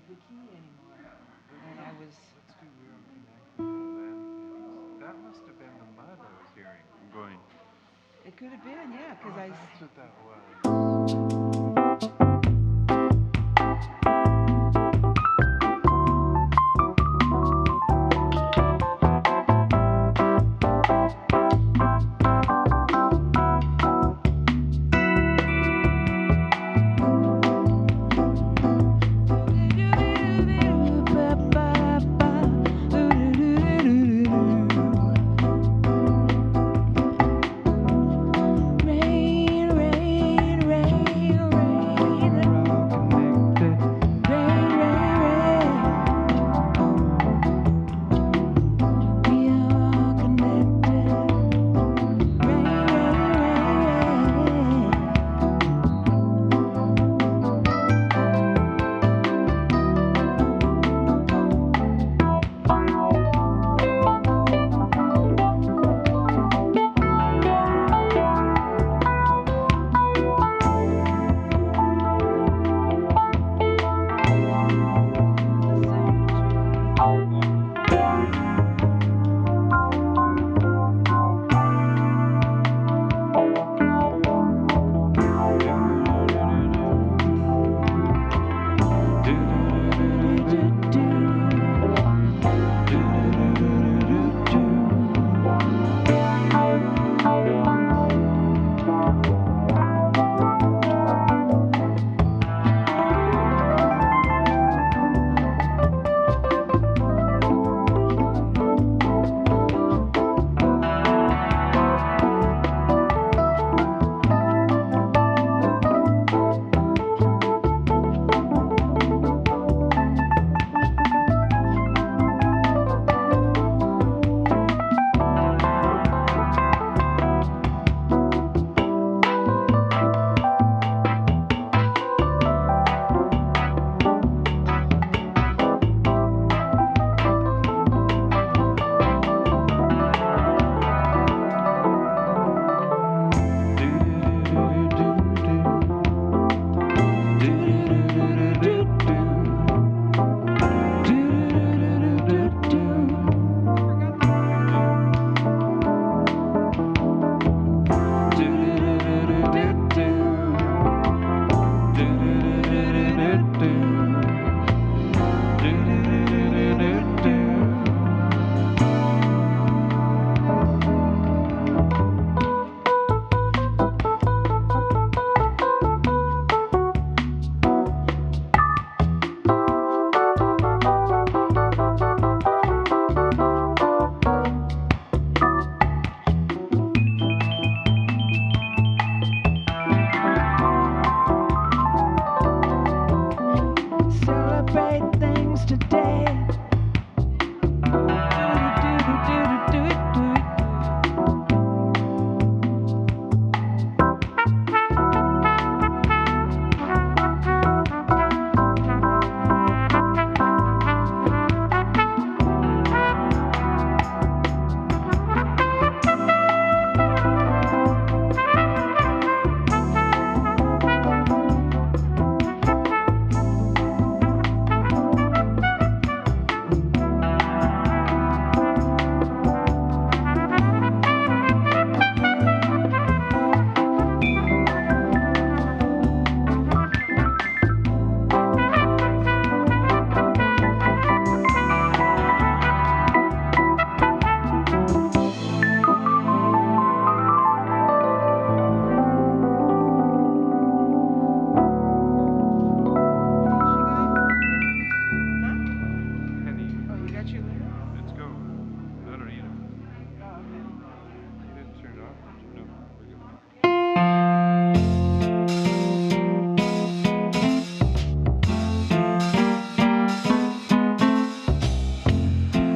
the key anymore. And I was. Let's do we are connected then. That must have been the mud I was hearing. I'm going. It could have been, yeah, because I. That's what that was.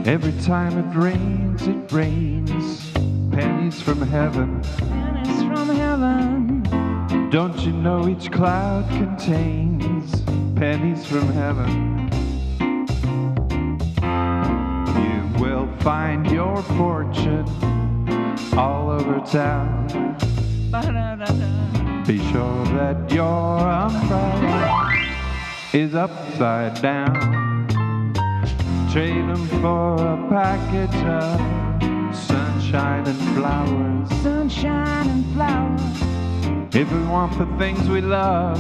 Every time it rains pennies from heaven. Pennies from heaven. Don't you know each cloud contains pennies from heaven? You will find your fortune all over town. Ba-da-da-da. Be sure that your umbrella is upside down. Trade them for a package of sunshine and flowers. Sunshine and flowers. If we want the things we love,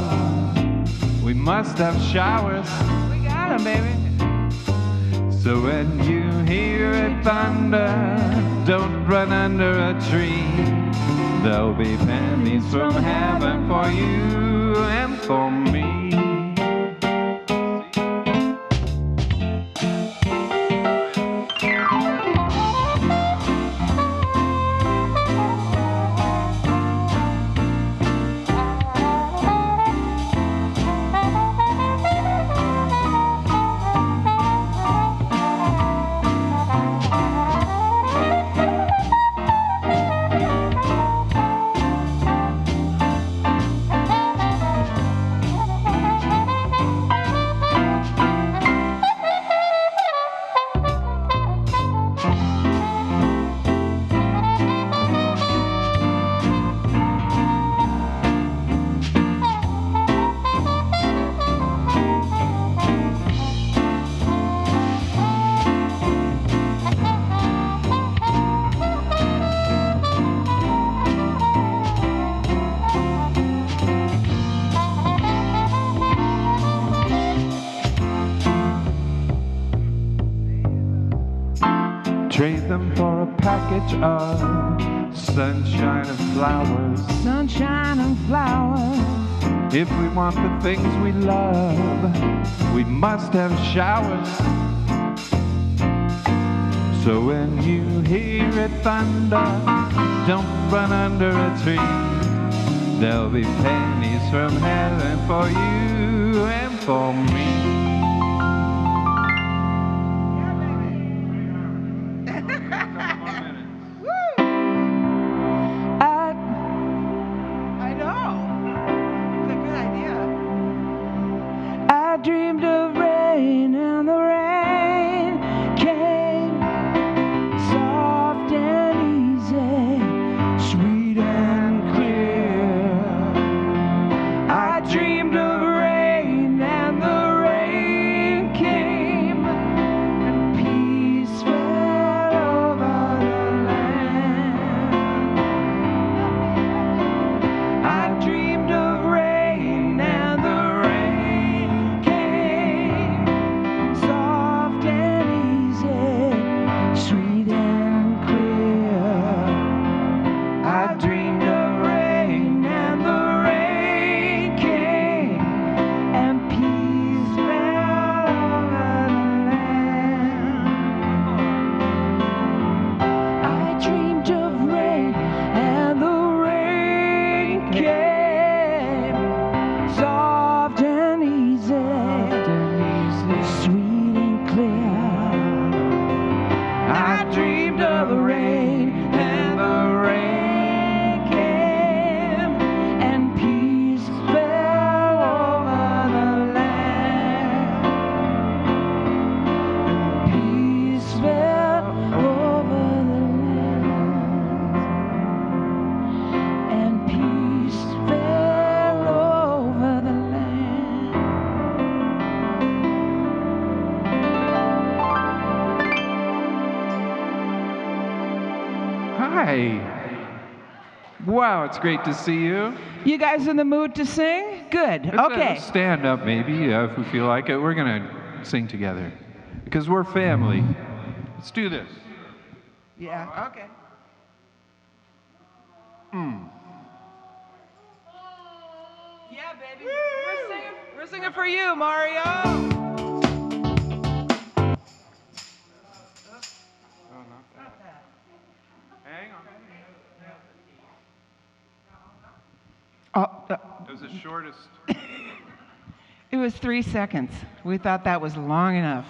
we must have showers. We got 'em, baby. So when you hear it thunder, don't run under a tree. There'll be pennies from heaven for you and for me. Trade them for a package of sunshine and flowers. Sunshine and flowers. If we want the things we love, we must have showers. So when you hear it thunder, don't run under a tree. There'll be pennies from heaven for you and for me. I know. It's a good idea. I dreamed of rain and the rain came soft and easy, sweet and clear. I dreamed of rain and the rain came and peace fell over the land. I dreamed of rain and the rain came soft and easy, sweet and clear. I dreamed of rain and the rain came and peace fell over the land. I dreamed of rain and the rain came soft and easy, sweet and clear. I dreamed of the rain and the rain came and peace fell over the land. And peace fell over the land. And peace fell over the land. Hi. Wow, it's great to see you. You guys in the mood to sing? Good. Okay. Let's stand up maybe if we feel like it. We're going to sing together because we're family. Let's do this. Yeah. Okay. Yeah, baby. We're singing for you, Mario. Oh, not that. Hang on. Oh, It was the shortest. it was 3 seconds. We thought that was long enough.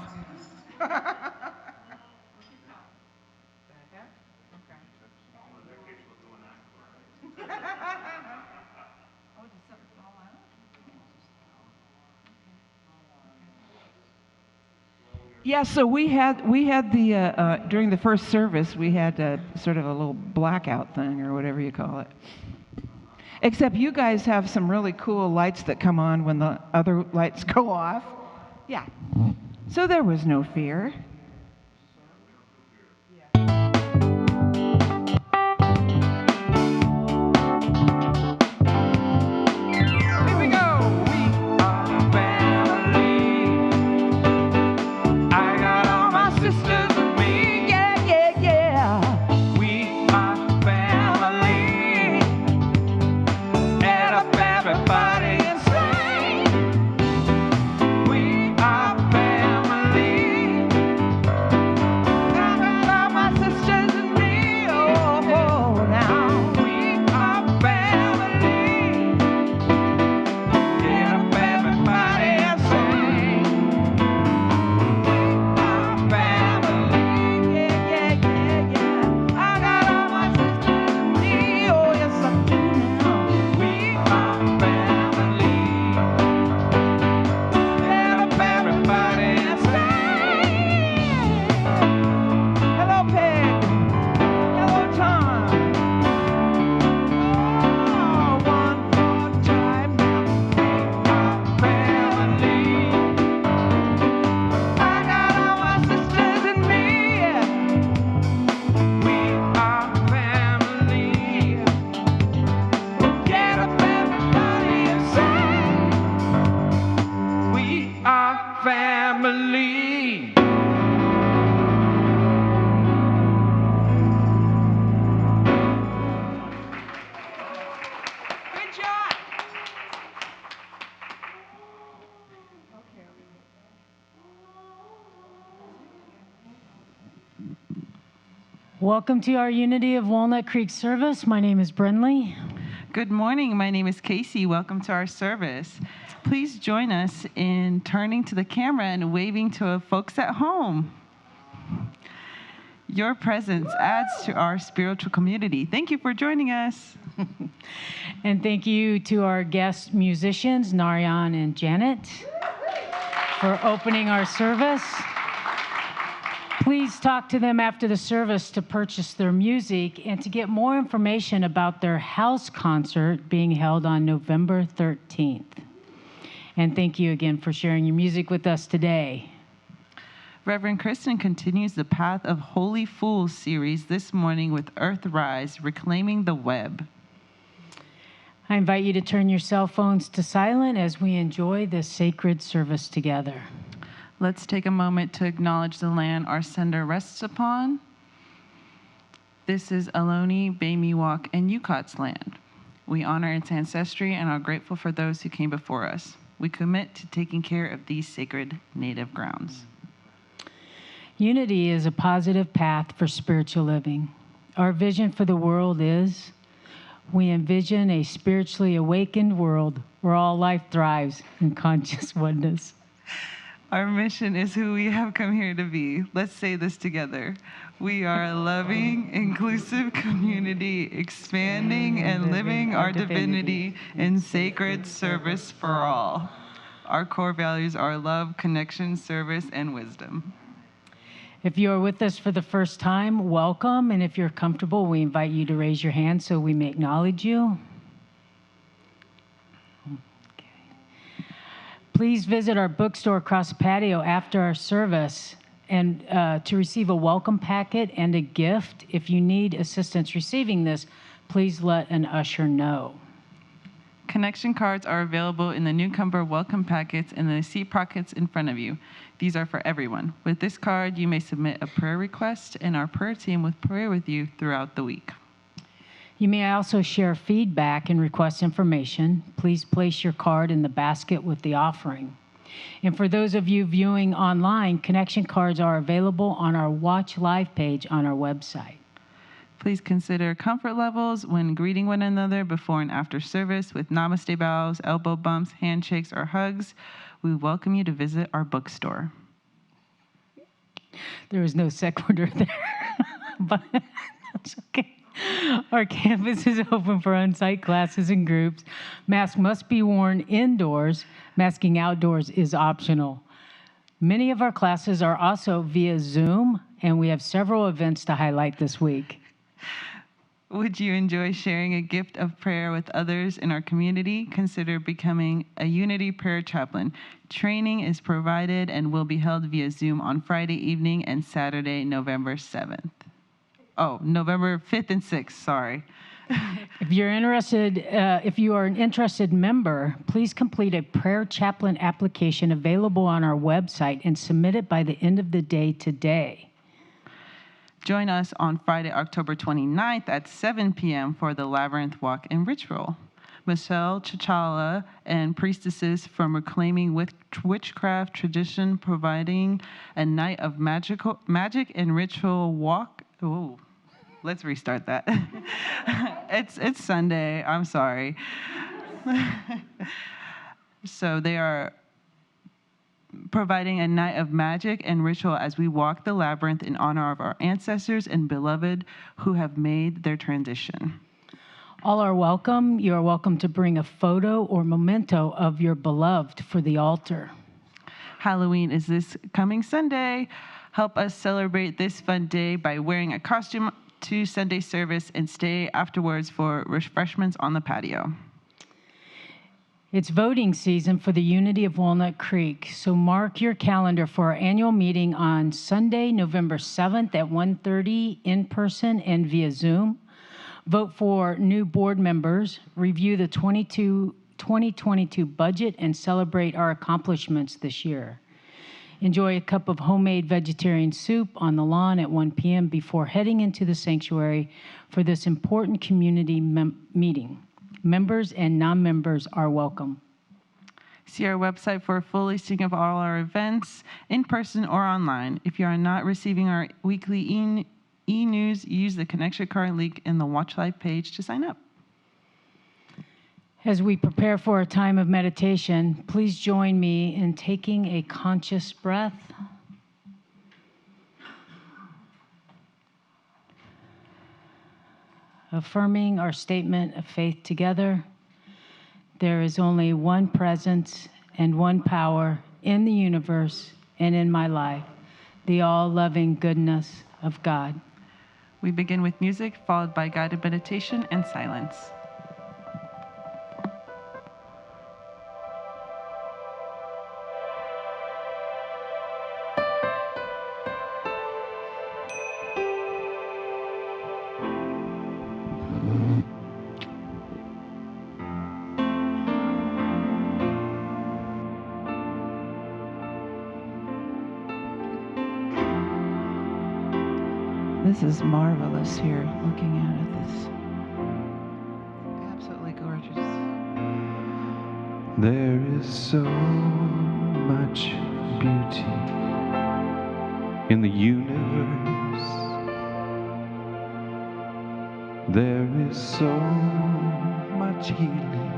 Yeah, so we had the during the first service we had sort of a little blackout thing or whatever you call it, Except you guys have some really cool lights that come on when the other lights go off. Yeah. So there was no fear. Here we go. We are family. I got all my sisters with me. Yeah, yeah, yeah. We are family. Add up everybody and sing. We are family. I got all my sisters and me. Oh, now we are family. Get up everybody and sing. We are family. Yeah, yeah, yeah, yeah. I got all my sisters and me. Oh, yes, I do now. We are family. Get up everybody and sing. Hello, Peg. Hello, Tom. Oh, one more time now. We are family. I got all my sisters and me. We are family. Get up everybody and sing. We are family. Good job. Welcome to our Unity of Walnut Creek service. My name is Brenley. Good morning. My name is Casey. Welcome to our service. Please join us in turning to the camera and waving to folks at home. Your presence adds to our spiritual community. Thank you for joining us. And thank you to our guest musicians, Narayan and Janet, for opening our service. Please talk to them after the service to purchase their music and to get more information about their house concert being held on November 13th. And thank you again for sharing your music with us today. Reverend Kristen continues the Path of Holy Fools series this morning with Earthrise, Reclaiming the Web. I invite you to turn your cell phones to silent as we enjoy this sacred service together. Let's take a moment to acknowledge the land our sender rests upon. This is Ohlone, Bay Miwok, and Yukat's land. We honor its ancestry and are grateful for those who came before us. We commit to taking care of these sacred native grounds. Unity is a positive path for spiritual living. Our vision for the world is we envision a spiritually awakened world where all life thrives in conscious oneness. Our mission is who we have come here to be. Let's say this together. We are a loving, inclusive community, expanding and living our divinity in sacred service for all. Our core values are love, connection, service, and wisdom. If you are with us for the first time, welcome. And if you're comfortable, we invite you to raise your hand so we may acknowledge you. Please visit our bookstore across the patio after our service and to receive a welcome packet and a gift. If you need assistance receiving this, please let an usher know. Connection cards are available in the newcomer welcome packets and the seat pockets in front of you. These are for everyone. With this card, you may submit a prayer request, and our prayer team will pray with you throughout the week. You may also share feedback and request information. Please place your card in the basket with the offering. And for those of you viewing online, connection cards are available on our Watch Live page on our website. Please consider comfort levels when greeting one another before and after service with namaste bows, elbow bumps, handshakes, or hugs. We welcome you to visit our bookstore. There was no sequitur there, but that's okay. Our campus is open for on-site classes and groups. Masks must be worn indoors. Masking outdoors is optional. Many of our classes are also via Zoom, and we have several events to highlight this week. Would you enjoy sharing a gift of prayer with others in our community? Consider becoming a Unity prayer chaplain. Training is provided and will be held via Zoom on Friday evening and Saturday, November 7th. Oh, November 5th and 6th, sorry. If you're interested, if you are an interested member, please complete a prayer chaplain application available on our website and submit it by the end of the day today. Join us on Friday, October 29th at 7 p.m. for the Labyrinth Walk and Ritual. Michelle Chachala and priestesses from Reclaiming Witchcraft Tradition providing a night of magic and ritual walk. Ooh, let's restart that. It's Sunday. I'm sorry. So they are providing a night of magic and ritual as we walk the labyrinth in honor of our ancestors and beloved who have made their transition. All are welcome. You are welcome to bring a photo or memento of your beloved for the altar. Halloween is this coming Sunday. Help us celebrate this fun day by wearing a costume to Sunday service and stay afterwards for refreshments on the patio. It's voting season for the Unity of Walnut Creek, so mark your calendar for our annual meeting on Sunday, November 7th at 1:30 in person and via Zoom. Vote for new board members, review the 2022 budget, and celebrate our accomplishments this year. Enjoy a cup of homemade vegetarian soup on the lawn at 1 p.m. before heading into the sanctuary for this important community meeting. Members and non-members are welcome. See our website for a full listing of all our events, in person or online. If you are not receiving our weekly e-news, use the connection card link in the Watch Live page to sign up. As we prepare for a time of meditation, please join me in taking a conscious breath. Affirming our statement of faith together. There is only one presence and one power in the universe and in my life, the all-loving goodness of God. We begin with music, followed by guided meditation and silence. This is marvelous here, looking at it. This absolutely gorgeous. There is so much beauty in the universe. There is so much healing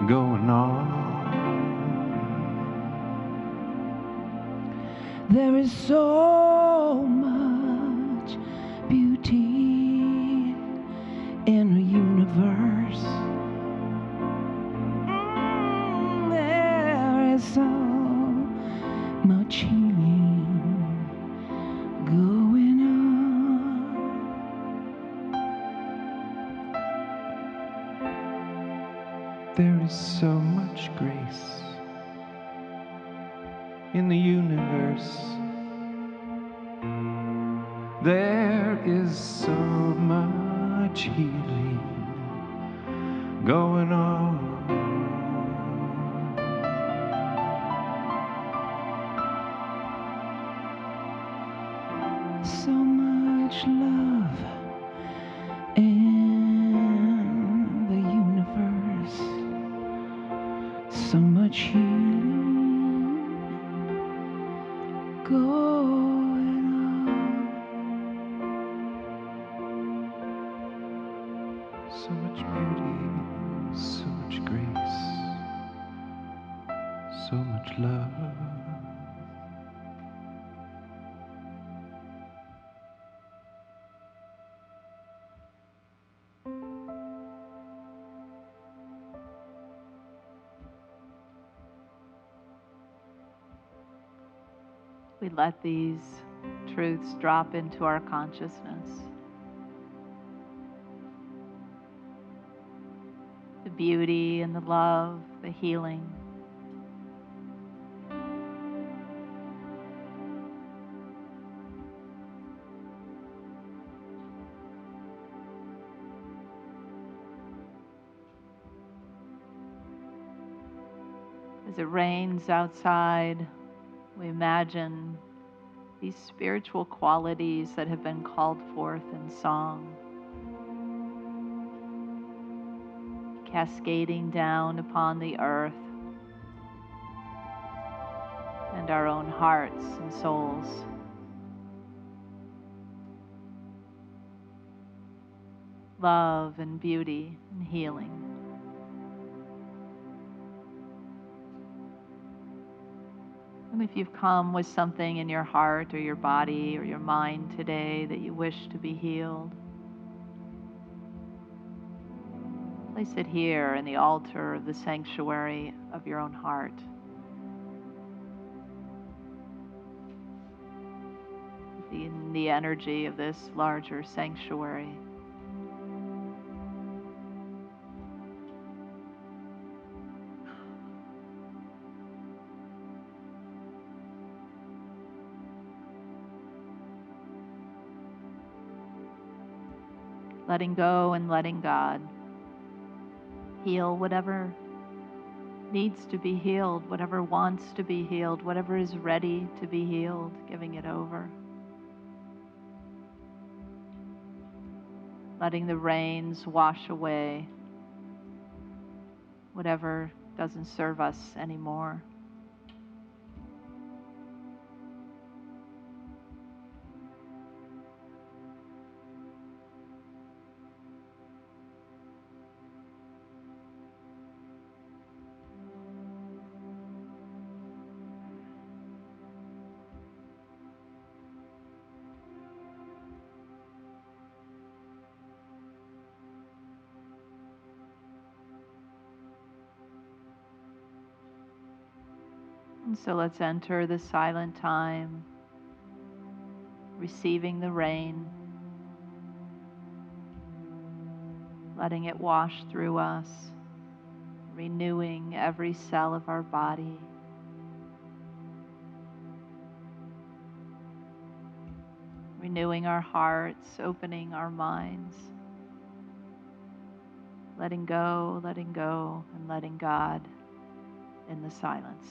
going on. There is so much beauty in a universe. There is so much healing going on. There is so much grace in the universe. There is so much healing going on. So much love in the universe. So much healing going on. So much beauty, so much grace, so much love. We let these truths drop into our consciousness. beauty and the love, the healing. As it rains outside, we imagine these spiritual qualities that have been called forth in song, cascading down upon the earth and our own hearts and souls. Love and beauty and healing. And if you've come with something in your heart or your body or your mind today that you wish to be healed, place it here in the altar of the sanctuary of your own heart. In the energy of this larger sanctuary. Letting go and letting God heal whatever needs to be healed, whatever wants to be healed, whatever is ready to be healed, giving it over. Letting the rains wash away whatever doesn't serve us anymore. And so let's enter the silent time, receiving the rain, letting it wash through us, renewing every cell of our body. Renewing our hearts, opening our minds, letting go, and letting God in the silence.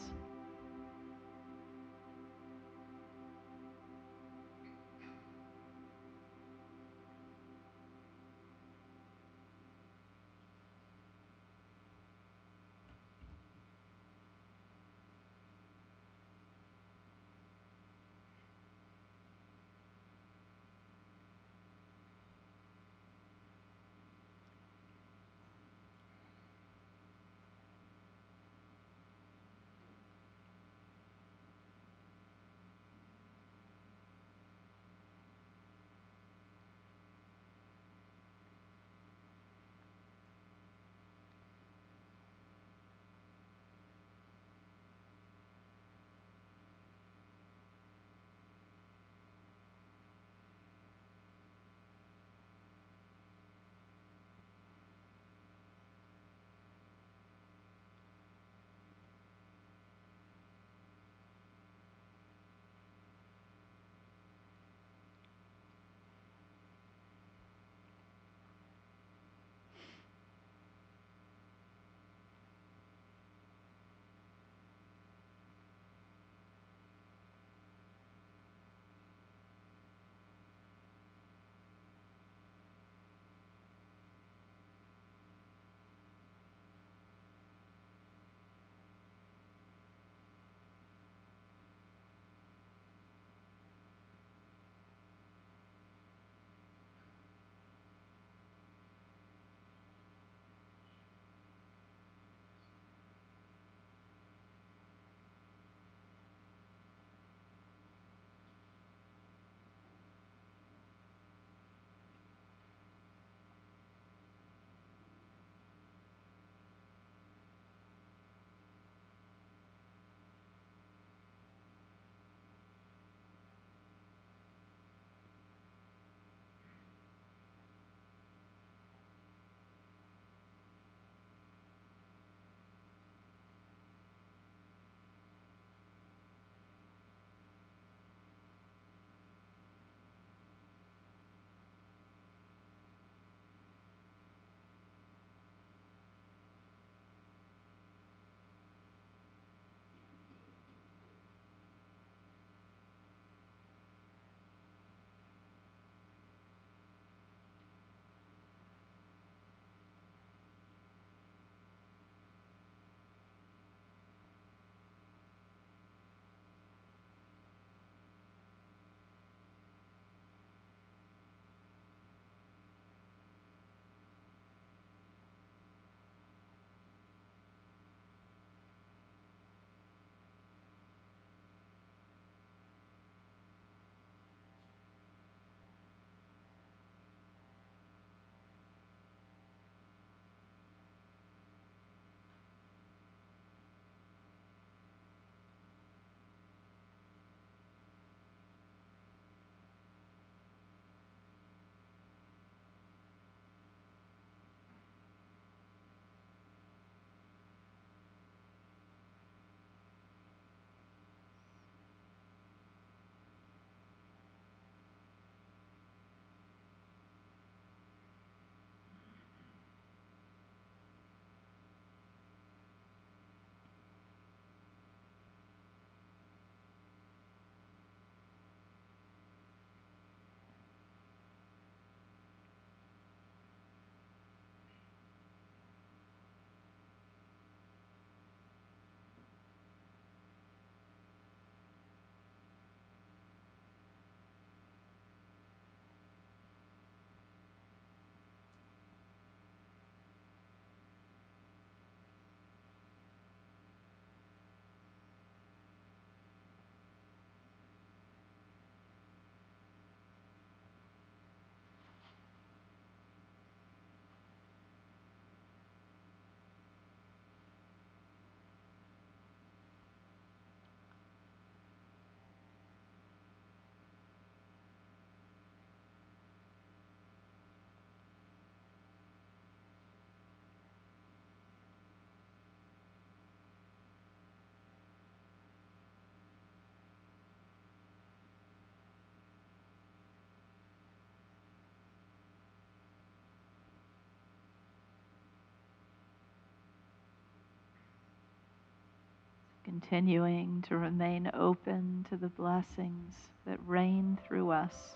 Continuing to remain open to the blessings that rain through us.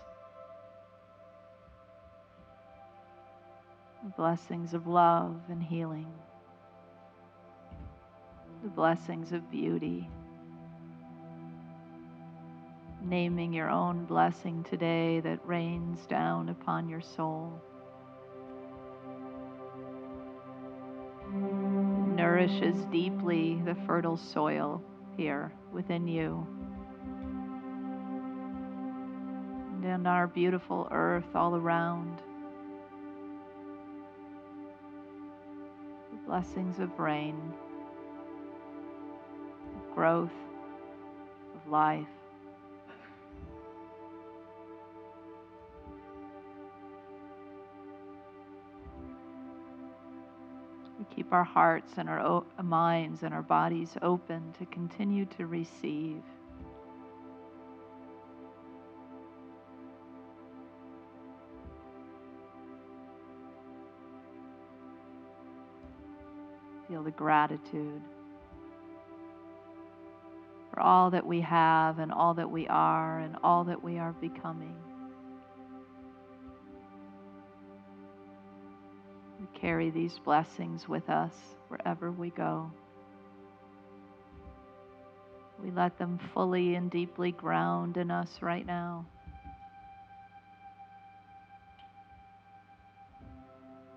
The blessings of love and healing. The blessings of beauty. Naming your own blessing today that rains down upon your soul. Nourishes deeply the fertile soil here within you. And our beautiful earth all around. The blessings of rain, of growth, of life. We keep our hearts and our minds and our bodies open to continue to receive. Feel the gratitude for all that we have and all that we are and all that we are becoming. We carry these blessings with us wherever we go. We let them fully and deeply ground in us right now.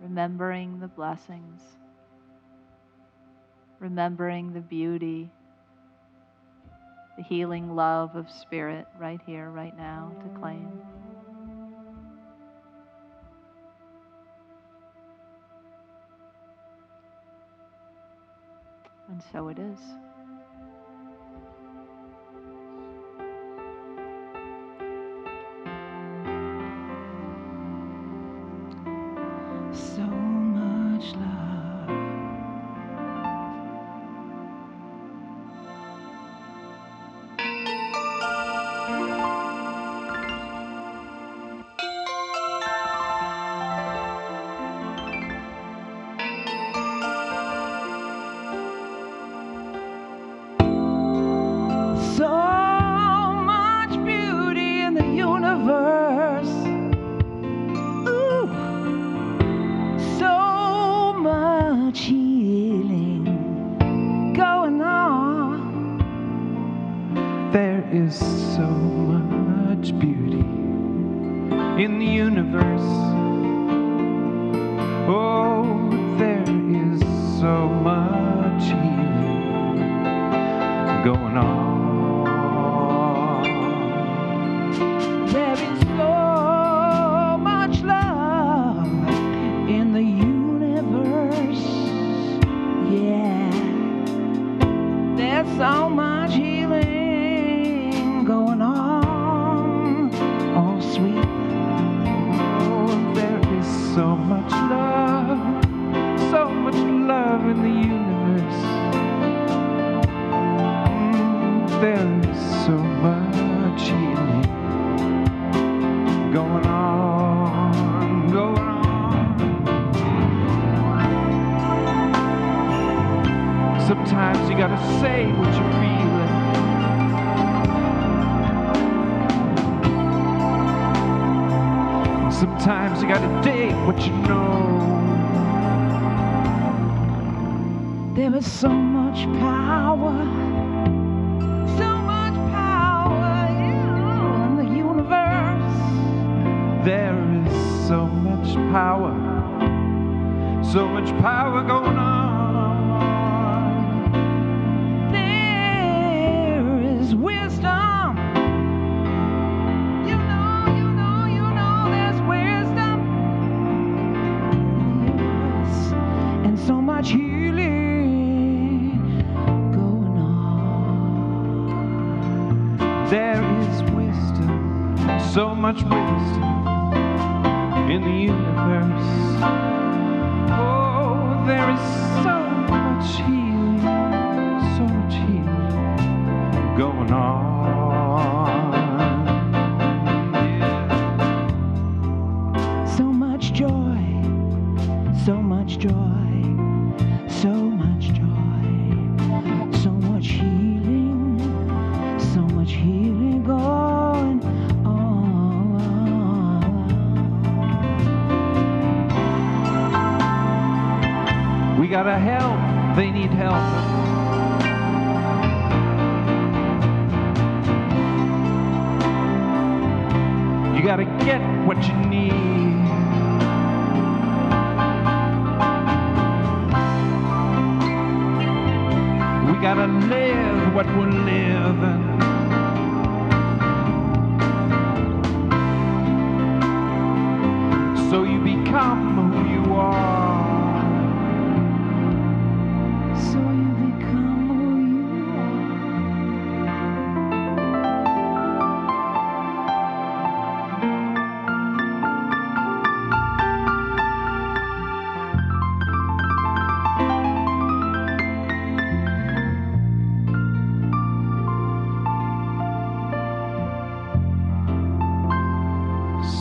Remembering the blessings. Remembering the beauty, the healing love of spirit right here, right now to claim. And so it is. So much love. So much beauty in the universe. Ooh. So much healing going on. There is so much beauty in the universe. Oh, there is so much healing going on. There is so much love in the universe. Yeah. There's so much healing going on. Oh, sweet. Oh, there is so much love in the universe. There is so much healing going on, going on. Sometimes you gotta say what you're feeling. Sometimes you gotta date what you know. There is so much power in the universe. There is so much power going on. There is wisdom. You know, there's wisdom in the universe. And so much healing going on. There is wisdom, so much wisdom in the universe. Oh, there is so much healing going on. Yeah. So much joy, so much joy, so much joy, so much healing. gotta help, they need help. You gotta get what you need. We gotta live what we're living. So you become who you are. So you become who you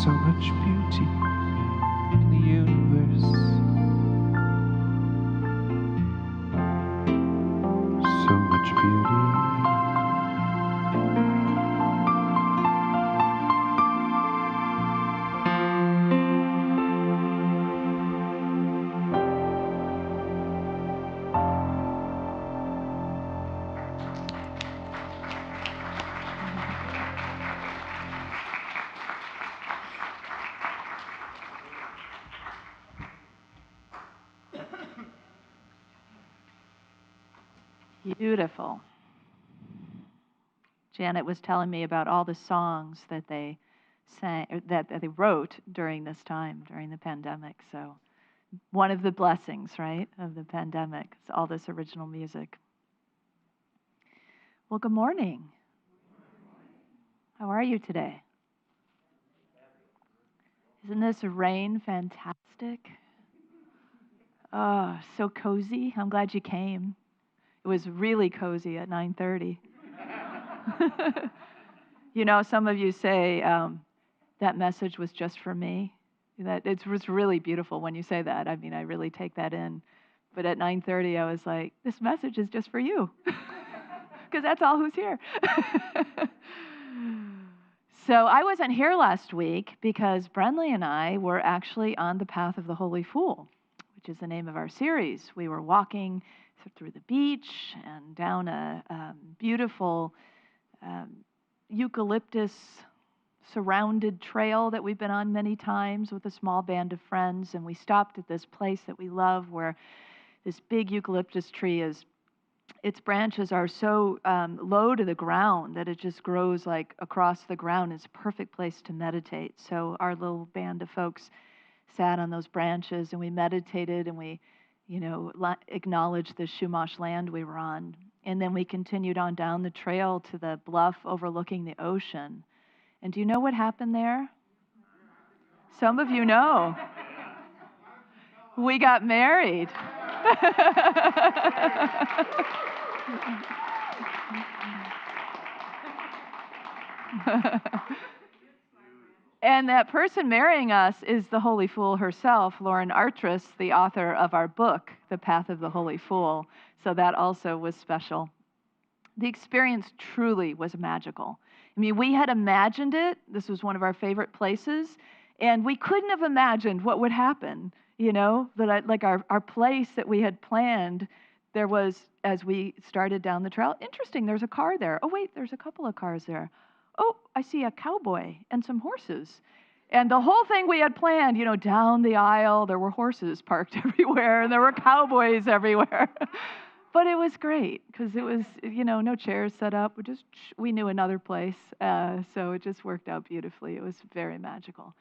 So much beauty in the universe. So much beauty. Beautiful. Janet was telling me about all the songs that they sang, or that they wrote during this time, during the pandemic. So one of the blessings, right, of the pandemic is all this original music. Well, good morning. How are you today? Isn't this rain fantastic? Oh, so cozy. I'm glad you came. It was really cozy at 9:30. You know, some of you say that message was just for me. That it was really beautiful when you say that. I mean, I really take that in. But at 9:30, I was like, this message is just for you, because that's all who's here. So I wasn't here last week because Brenly and I were actually on the path of the Holy Fool, which is the name of our series. We were walking through the beach and down a beautiful eucalyptus surrounded trail that we've been on many times with a small band of friends. And we stopped at this place that we love where this big eucalyptus tree is, its branches are so low to the ground that it just grows like across the ground. It's a perfect place to meditate. So our little band of folks sat on those branches and we meditated and we, you know, acknowledged the Chumash land we were on. And then we continued on down the trail to the bluff overlooking the ocean. And do you know what happened there? Some of you know. We got married. And that person marrying us is the Holy Fool herself, Lauren Artris, the author of our book, The Path of the Holy Fool. So that also was special. The experience truly was magical. I mean, we had imagined it. This was one of our favorite places. And we couldn't have imagined what would happen, you know, that like our place that we had planned, there was, as we started down the trail, interesting, there's a car there. Oh, wait, there's a couple of cars there. Oh, I see a cowboy and some horses. And the whole thing we had planned, you know, down the aisle, there were horses parked everywhere and there were cowboys everywhere. But it was great because it was, you know, no chairs set up. We knew another place. So it just worked out beautifully. It was very magical.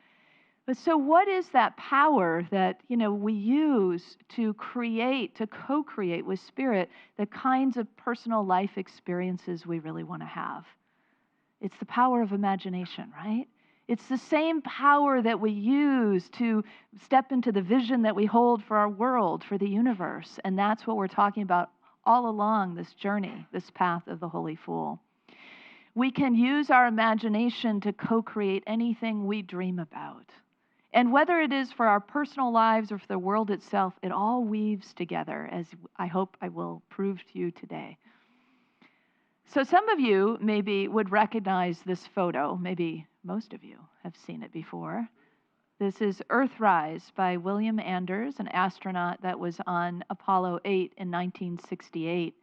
But so what is that power that, you know, we use to create, to co-create with Spirit the kinds of personal life experiences we really want to have? It's the power of imagination, right? It's the same power that we use to step into the vision that we hold for our world, for the universe. And that's what we're talking about all along this journey, this path of the Holy Fool. We can use our imagination to co-create anything we dream about. And whether it is for our personal lives or for the world itself, it all weaves together, as I hope I will prove to you today. So some of you maybe would recognize this photo. Maybe most of you have seen it before. This is Earthrise by William Anders, an astronaut that was on Apollo 8 in 1968.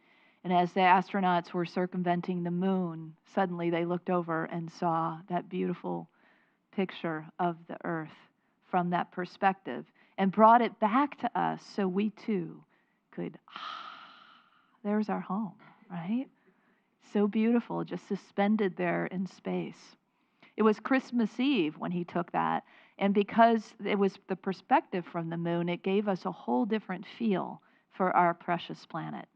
And as the astronauts were circumventing the moon, suddenly they looked over and saw that beautiful picture of the Earth from that perspective and brought it back to us so we too could, there's our home, right? So beautiful, just suspended there in space. It was Christmas Eve when he took that, and because it was the perspective from the moon, it gave us a whole different feel for our precious planet.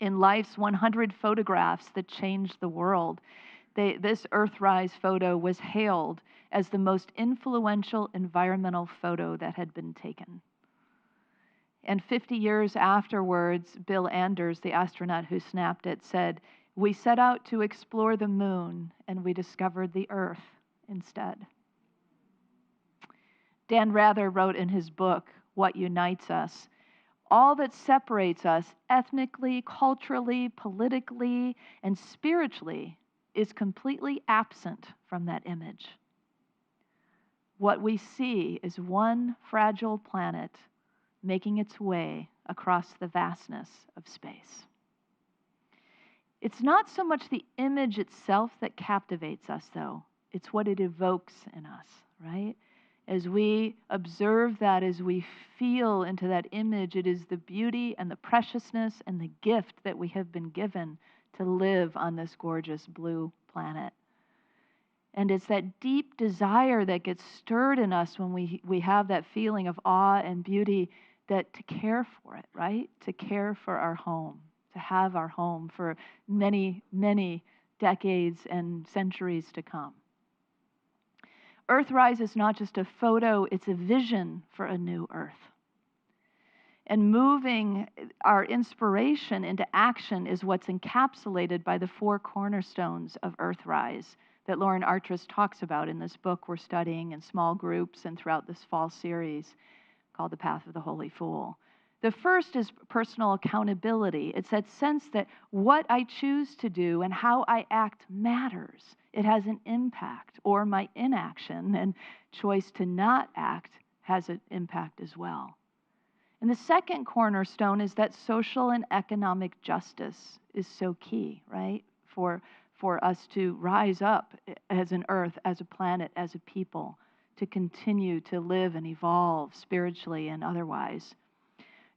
In Life's 100 Photographs That Changed the World, this Earthrise photo was hailed as the most influential environmental photo that had been taken. And 50 years afterwards, Bill Anders, the astronaut who snapped it, said, "We set out to explore the moon, and we discovered the Earth instead." Dan Rather wrote in his book, What Unites Us, all that separates us ethnically, culturally, politically, and spiritually is completely absent from that image. What we see is one fragile planet making its way across the vastness of space. It's not so much the image itself that captivates us, though. It's what it evokes in us, right? As we observe that, as we feel into that image, it is the beauty and the preciousness and the gift that we have been given to live on this gorgeous blue planet. And it's that deep desire that gets stirred in us when we have that feeling of awe and beauty, that to care for it, right? To care for our home, to have our home for many, many decades and centuries to come. Earthrise is not just a photo, it's a vision for a new Earth. And moving our inspiration into action is what's encapsulated by the 4 cornerstones of Earthrise that Lauren Artress talks about in this book we're studying in small groups and throughout this fall series called The Path of the Holy Fool. The first is personal accountability. It's that sense that what I choose to do and how I act matters. It has an impact, or my inaction and choice to not act has an impact as well. And the second cornerstone is that social and economic justice is so key, right? For us to rise up as an earth, as a planet, as a people, to continue to live and evolve spiritually and otherwise.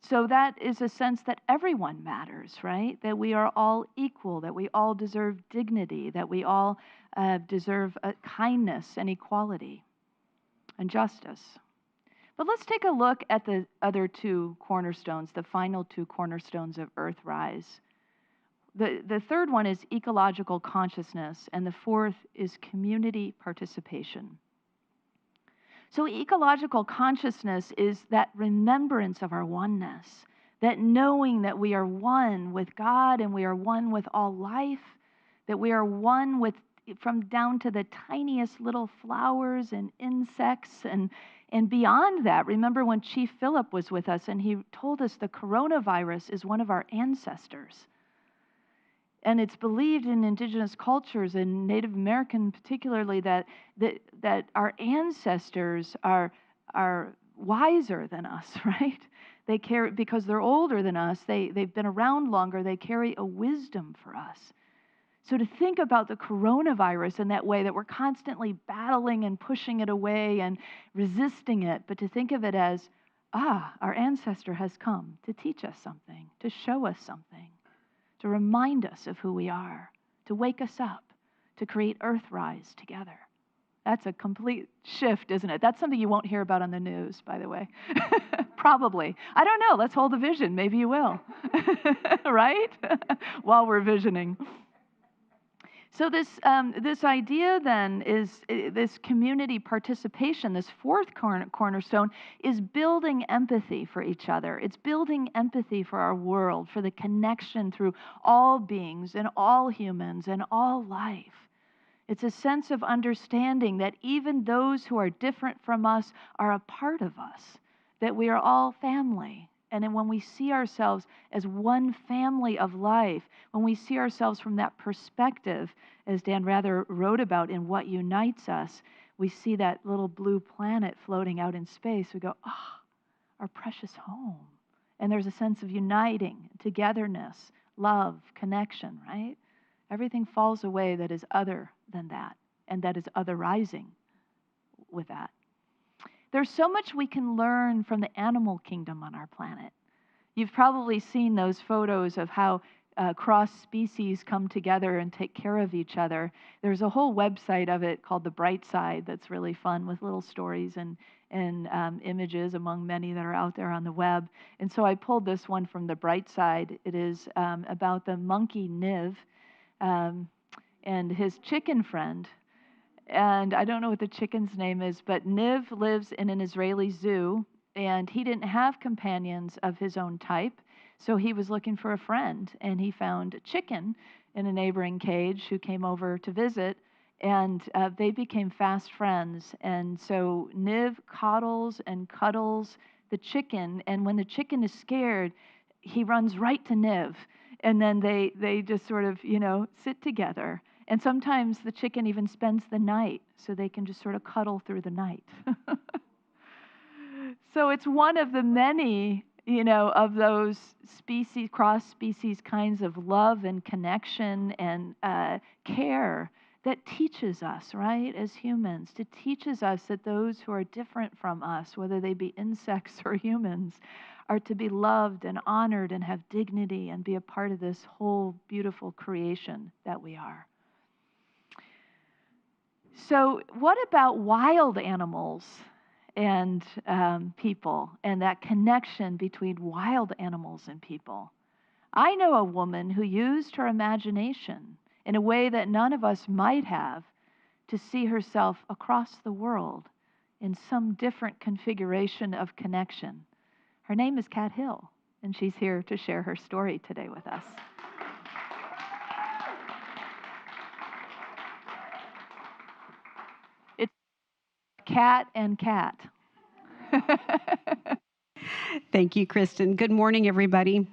So that is a sense that everyone matters, right? That we are all equal, that we all deserve dignity, that we all deserve kindness and equality and justice. But let's take a look at the other 2 cornerstones, the final 2 cornerstones of Earthrise. The third one is ecological consciousness, and the fourth is community participation. So ecological consciousness is that remembrance of our oneness, that knowing that we are one with God and we are one with all life, that we are one with, from down to the tiniest little flowers and insects and beyond that. Remember when Chief Philip was with us and he told us the coronavirus is one of our ancestors. And it's believed in indigenous cultures, and Native American particularly, that our ancestors are wiser than us, right? They carry, because they're older than us, they've been around longer, they carry a wisdom for us. So to think about the coronavirus in that way, that we're constantly battling and pushing it away and resisting it, but to think of it as, our ancestor has come to teach us something, to show us something, to remind us of who we are, to wake us up, to create Earthrise together. That's a complete shift, isn't it? That's something you won't hear about on the news, by the way. Probably. I don't know. Let's hold a vision. Maybe you will. Right? While we're visioning. So this idea then is this community participation, this fourth cornerstone, is building empathy for each other. It's building empathy for our world, for the connection through all beings and all humans and all life. It's a sense of understanding that even those who are different from us are a part of us, that we are all family, And then when we see ourselves as one family of life, when we see ourselves from that perspective, as Dan Rather wrote about in What Unites Us, we see that little blue planet floating out in space. We go, our precious home. And there's a sense of uniting, togetherness, love, connection, right? Everything falls away that is other than that, and that is otherizing with that. There's so much we can learn from the animal kingdom on our planet. You've probably seen those photos of how cross species come together and take care of each other. There's a whole website of it called The Bright Side that's really fun with little stories and images among many that are out there on the web. And so I pulled this one from The Bright Side. It is about the monkey Niv and his chicken friend. And I don't know what the chicken's name is, but Niv lives in an Israeli zoo, and he didn't have companions of his own type, so he was looking for a friend, and he found a chicken in a neighboring cage who came over to visit, and they became fast friends. And so Niv coddles and cuddles the chicken, and when the chicken is scared, he runs right to Niv, and then they just sort of, sit together. And sometimes the chicken even spends the night so they can just sort of cuddle through the night. So it's one of the many, of those species, cross-species kinds of love and connection and care that teaches us, right, as humans, to teaches us that those who are different from us, whether they be insects or humans, are to be loved and honored and have dignity and be a part of this whole beautiful creation that we are. So what about wild animals and people and that connection between wild animals and people? I know a woman who used her imagination in a way that none of us might have to see herself across the world in some different configuration of connection. Her name is Kat Hill, and she's here to share her story today with us. Cat and cat. Thank you, Kristen. Good morning, everybody.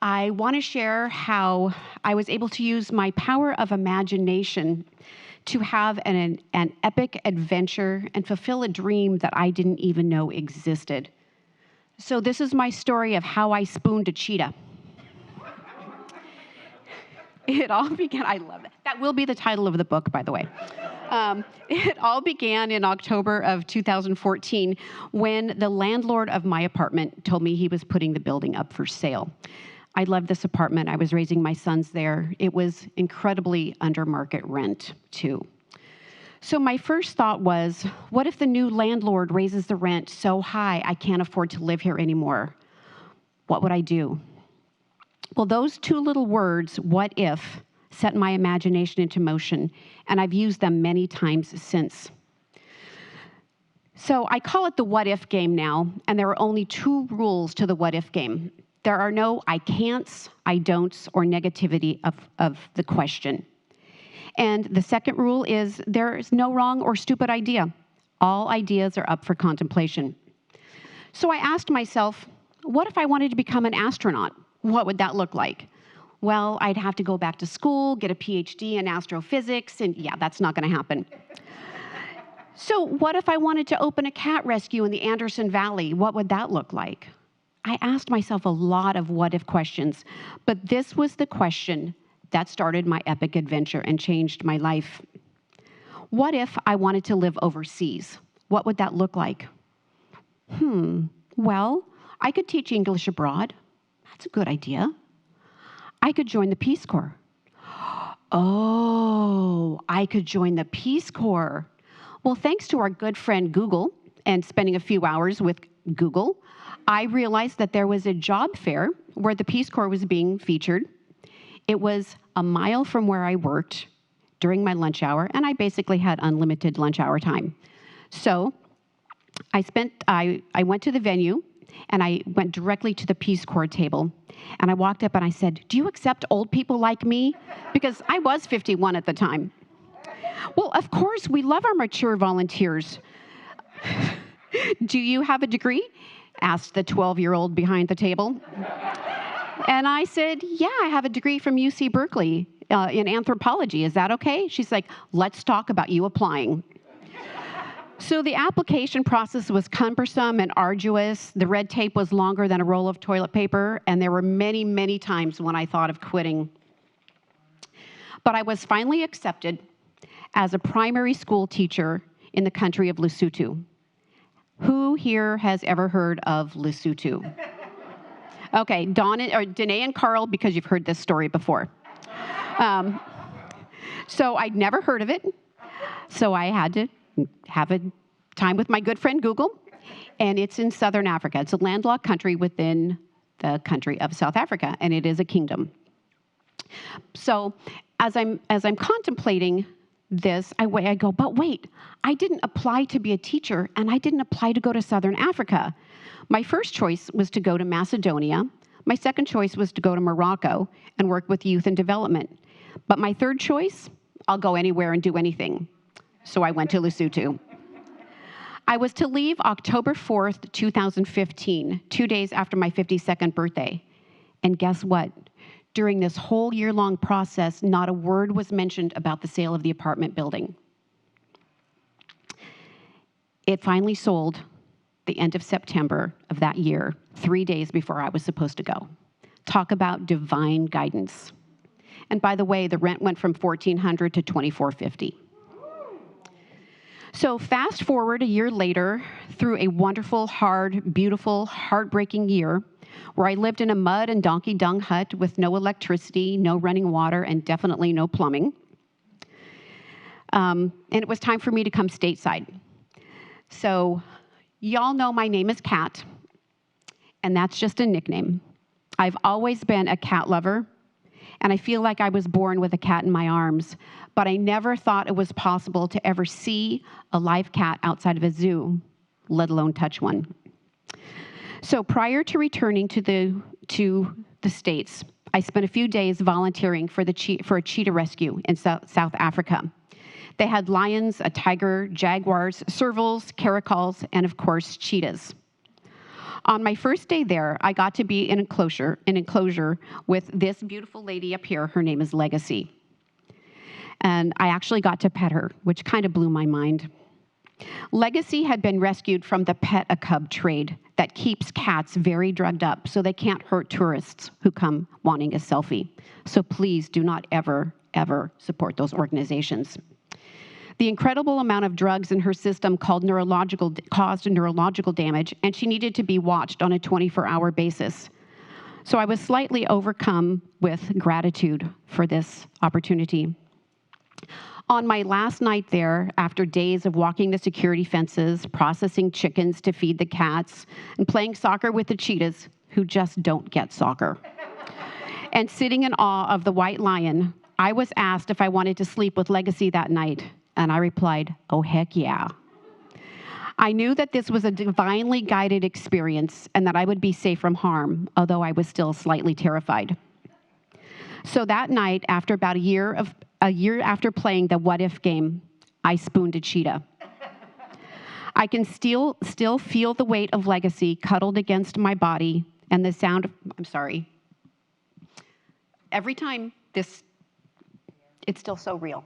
I want to share how I was able to use my power of imagination to have an epic adventure and fulfill a dream that I didn't even know existed. So this is my story of how I spooned a cheetah. It all began, I love it. That will be the title of the book, by the way. It all began in October of 2014 when the landlord of my apartment told me he was putting the building up for sale. I loved this apartment. I was raising my sons there. It was incredibly under market rent, too. So my first thought was, what if the new landlord raises the rent so high I can't afford to live here anymore? What would I do? Well, those two little words, what if, set my imagination into motion, and I've used them many times since. So I call it the what if game now, and there are only two rules to the what if game. There are no I can'ts, I don'ts, or negativity of the question. And the second rule is there is no wrong or stupid idea. All ideas are up for contemplation. So I asked myself, what if I wanted to become an astronaut? What would that look like? Well, I'd have to go back to school, get a PhD in astrophysics, and yeah, that's not going to happen. So what if I wanted to open a cat rescue in the Anderson Valley? What would that look like? I asked myself a lot of what if questions, but this was the question that started my epic adventure and changed my life. What if I wanted to live overseas? What would that look like? Well, I could teach English abroad. That's a good idea. I could join the Peace Corps. Oh, I could join the Peace Corps. Well, thanks to our good friend Google and spending a few hours with Google, I realized that there was a job fair where the Peace Corps was being featured. It was a mile from where I worked during my lunch hour, and I basically had unlimited lunch hour time. So I went to the venue, and I went directly to the Peace Corps table. And I walked up and I said, do you accept old people like me? Because I was 51 at the time. Well, of course, we love our mature volunteers. Do you have a degree? asked the 12-year-old behind the table. And I said, yeah, I have a degree from UC Berkeley in anthropology. Is that okay? She's like, let's talk about you applying. So the application process was cumbersome and arduous. The red tape was longer than a roll of toilet paper, and there were many, many times when I thought of quitting. But I was finally accepted as a primary school teacher in the country of Lesotho. Who here has ever heard of Lesotho? Okay, Danae and Carl, because you've heard this story before. So I'd never heard of it, so I had to have a time with my good friend Google, and it's in southern Africa. It's a landlocked country within the country of South Africa, and it is a kingdom. So as I'm contemplating this, I go, but wait, I didn't apply to be a teacher, and I didn't apply to go to southern Africa. My first choice was to go to Macedonia. My second choice was to go to Morocco and work with youth and development. But my third choice, I'll go anywhere and do anything. So I went to Lesotho. I was to leave October 4th, 2015, 2 days after my 52nd birthday. And guess what? During this whole year-long process, not a word was mentioned about the sale of the apartment building. It finally sold the end of September of that year, 3 days before I was supposed to go. Talk about divine guidance. And by the way, the rent went from $1,400 to $2,450. So fast forward a year later, through a wonderful, hard, beautiful, heartbreaking year, where I lived in a mud and donkey dung hut with no electricity, no running water, and definitely no plumbing. And it was time for me to come stateside. So y'all know my name is Kat, and that's just a nickname. I've always been a cat lover, and I feel like I was born with a cat in my arms, but I never thought it was possible to ever see a live cat outside of a zoo, let alone touch one. So prior to returning to the States, I spent a few days volunteering for a cheetah rescue in South Africa. They had lions, a tiger, jaguars, servals, caracals, and of course, cheetahs. On my first day there, I got to be in an enclosure with this beautiful lady up here. Her name is Legacy. And I actually got to pet her, which kind of blew my mind. Legacy had been rescued from the pet-a-cub trade that keeps cats very drugged up so they can't hurt tourists who come wanting a selfie. So please do not ever, ever support those organizations. The incredible amount of drugs in her system caused neurological damage, and she needed to be watched on a 24-hour basis. So I was slightly overcome with gratitude for this opportunity. On my last night there, after days of walking the security fences, processing chickens to feed the cats, and playing soccer with the cheetahs, who just don't get soccer, and sitting in awe of the white lion, I was asked if I wanted to sleep with Legacy that night. And I replied, oh, heck yeah. I knew that this was a divinely guided experience and that I would be safe from harm, although I was still slightly terrified. So that night, after about a year after playing the what if game, I spooned a cheetah. I can still feel the weight of Legacy cuddled against my body and the sound of, every time it's still so real.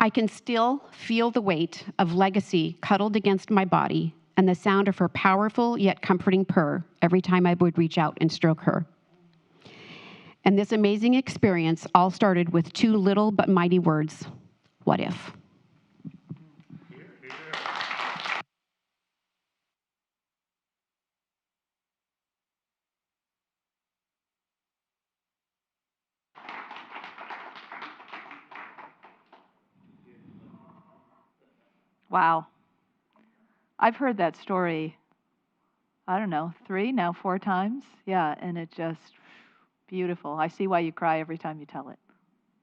I can still feel the weight of Legacy cuddled against my body and the sound of her powerful yet comforting purr every time I would reach out and stroke her. And this amazing experience all started with two little but mighty words, what if? Wow. I've heard that story, I don't know, 3, now 4 times. Yeah, and it just, beautiful. I see why you cry every time you tell it.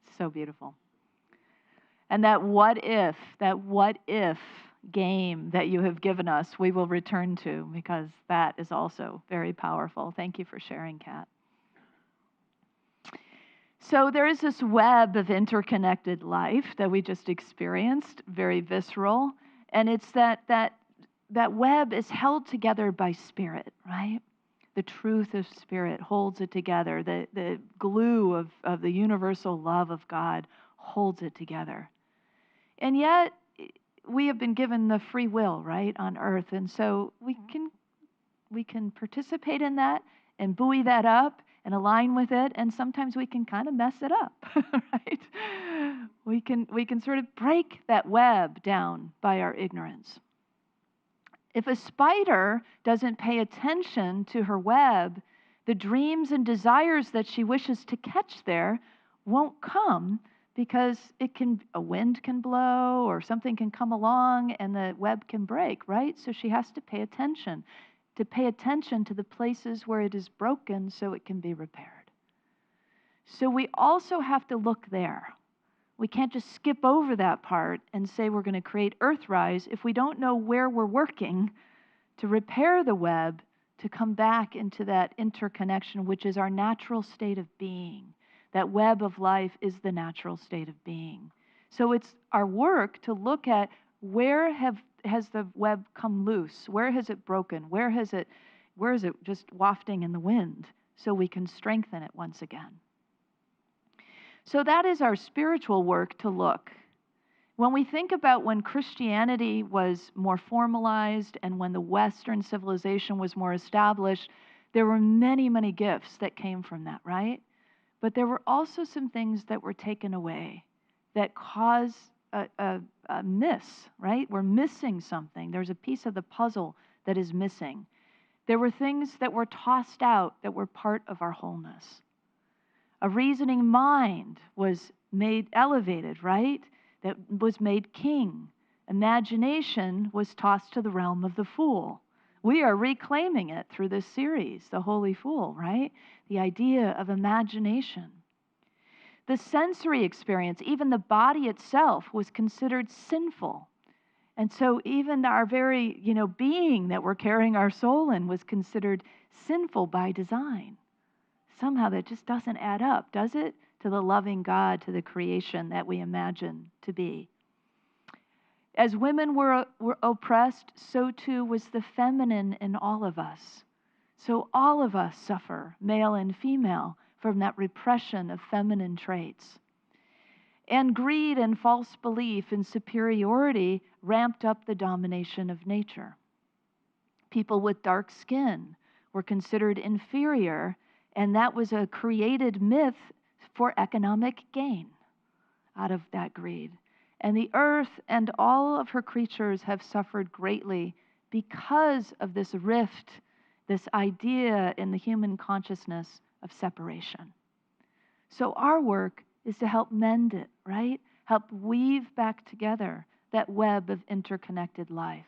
It's so beautiful. And that what if game that you have given us, we will return to, because that is also very powerful. Thank you for sharing, Kat. So there is this web of interconnected life that we just experienced, very visceral, and it's that that web is held together by spirit, right? The truth of spirit holds it together. The glue of the universal love of God holds it together. And yet, we have been given the free will, right, on earth. And so we can participate in that and buoy that up and align with it. And sometimes we can kind of mess it up, right? We can sort of break that web down by our ignorance. If a spider doesn't pay attention to her web, the dreams and desires that she wishes to catch there won't come, because a wind can blow or something can come along and the web can break, right? So she has to pay attention to the places where it is broken so it can be repaired. So we also have to look there. We can't just skip over that part and say we're going to create Earthrise if we don't know where we're working to repair the web, to come back into that interconnection, which is our natural state of being. That web of life is the natural state of being. So it's our work to look at where has the web come loose? Where has it broken? Where is it just wafting in the wind so we can strengthen it once again? So that is our spiritual work to look. When we think about when Christianity was more formalized and when the Western civilization was more established, there were many, many gifts that came from that, right? But there were also some things that were taken away that cause a miss, right? We're missing something. There's a piece of the puzzle that is missing. There were things that were tossed out that were part of our wholeness. A reasoning mind was made elevated, right? That was made king. Imagination was tossed to the realm of the fool. We are reclaiming it through this series, The Holy Fool, right? The idea of imagination. The sensory experience, even the body itself, was considered sinful. And so even our very, being that we're carrying our soul in was considered sinful by design. Somehow that just doesn't add up, does it? To the loving God, to the creation that we imagine to be. As women were oppressed, so too was the feminine in all of us. So all of us suffer, male and female, from that repression of feminine traits. And greed and false belief in superiority ramped up the domination of nature. People with dark skin were considered inferior, and that was a created myth for economic gain out of that greed. And the earth and all of her creatures have suffered greatly because of this rift, this idea in the human consciousness of separation. So our work is to help mend it, right? Help weave back together that web of interconnected life.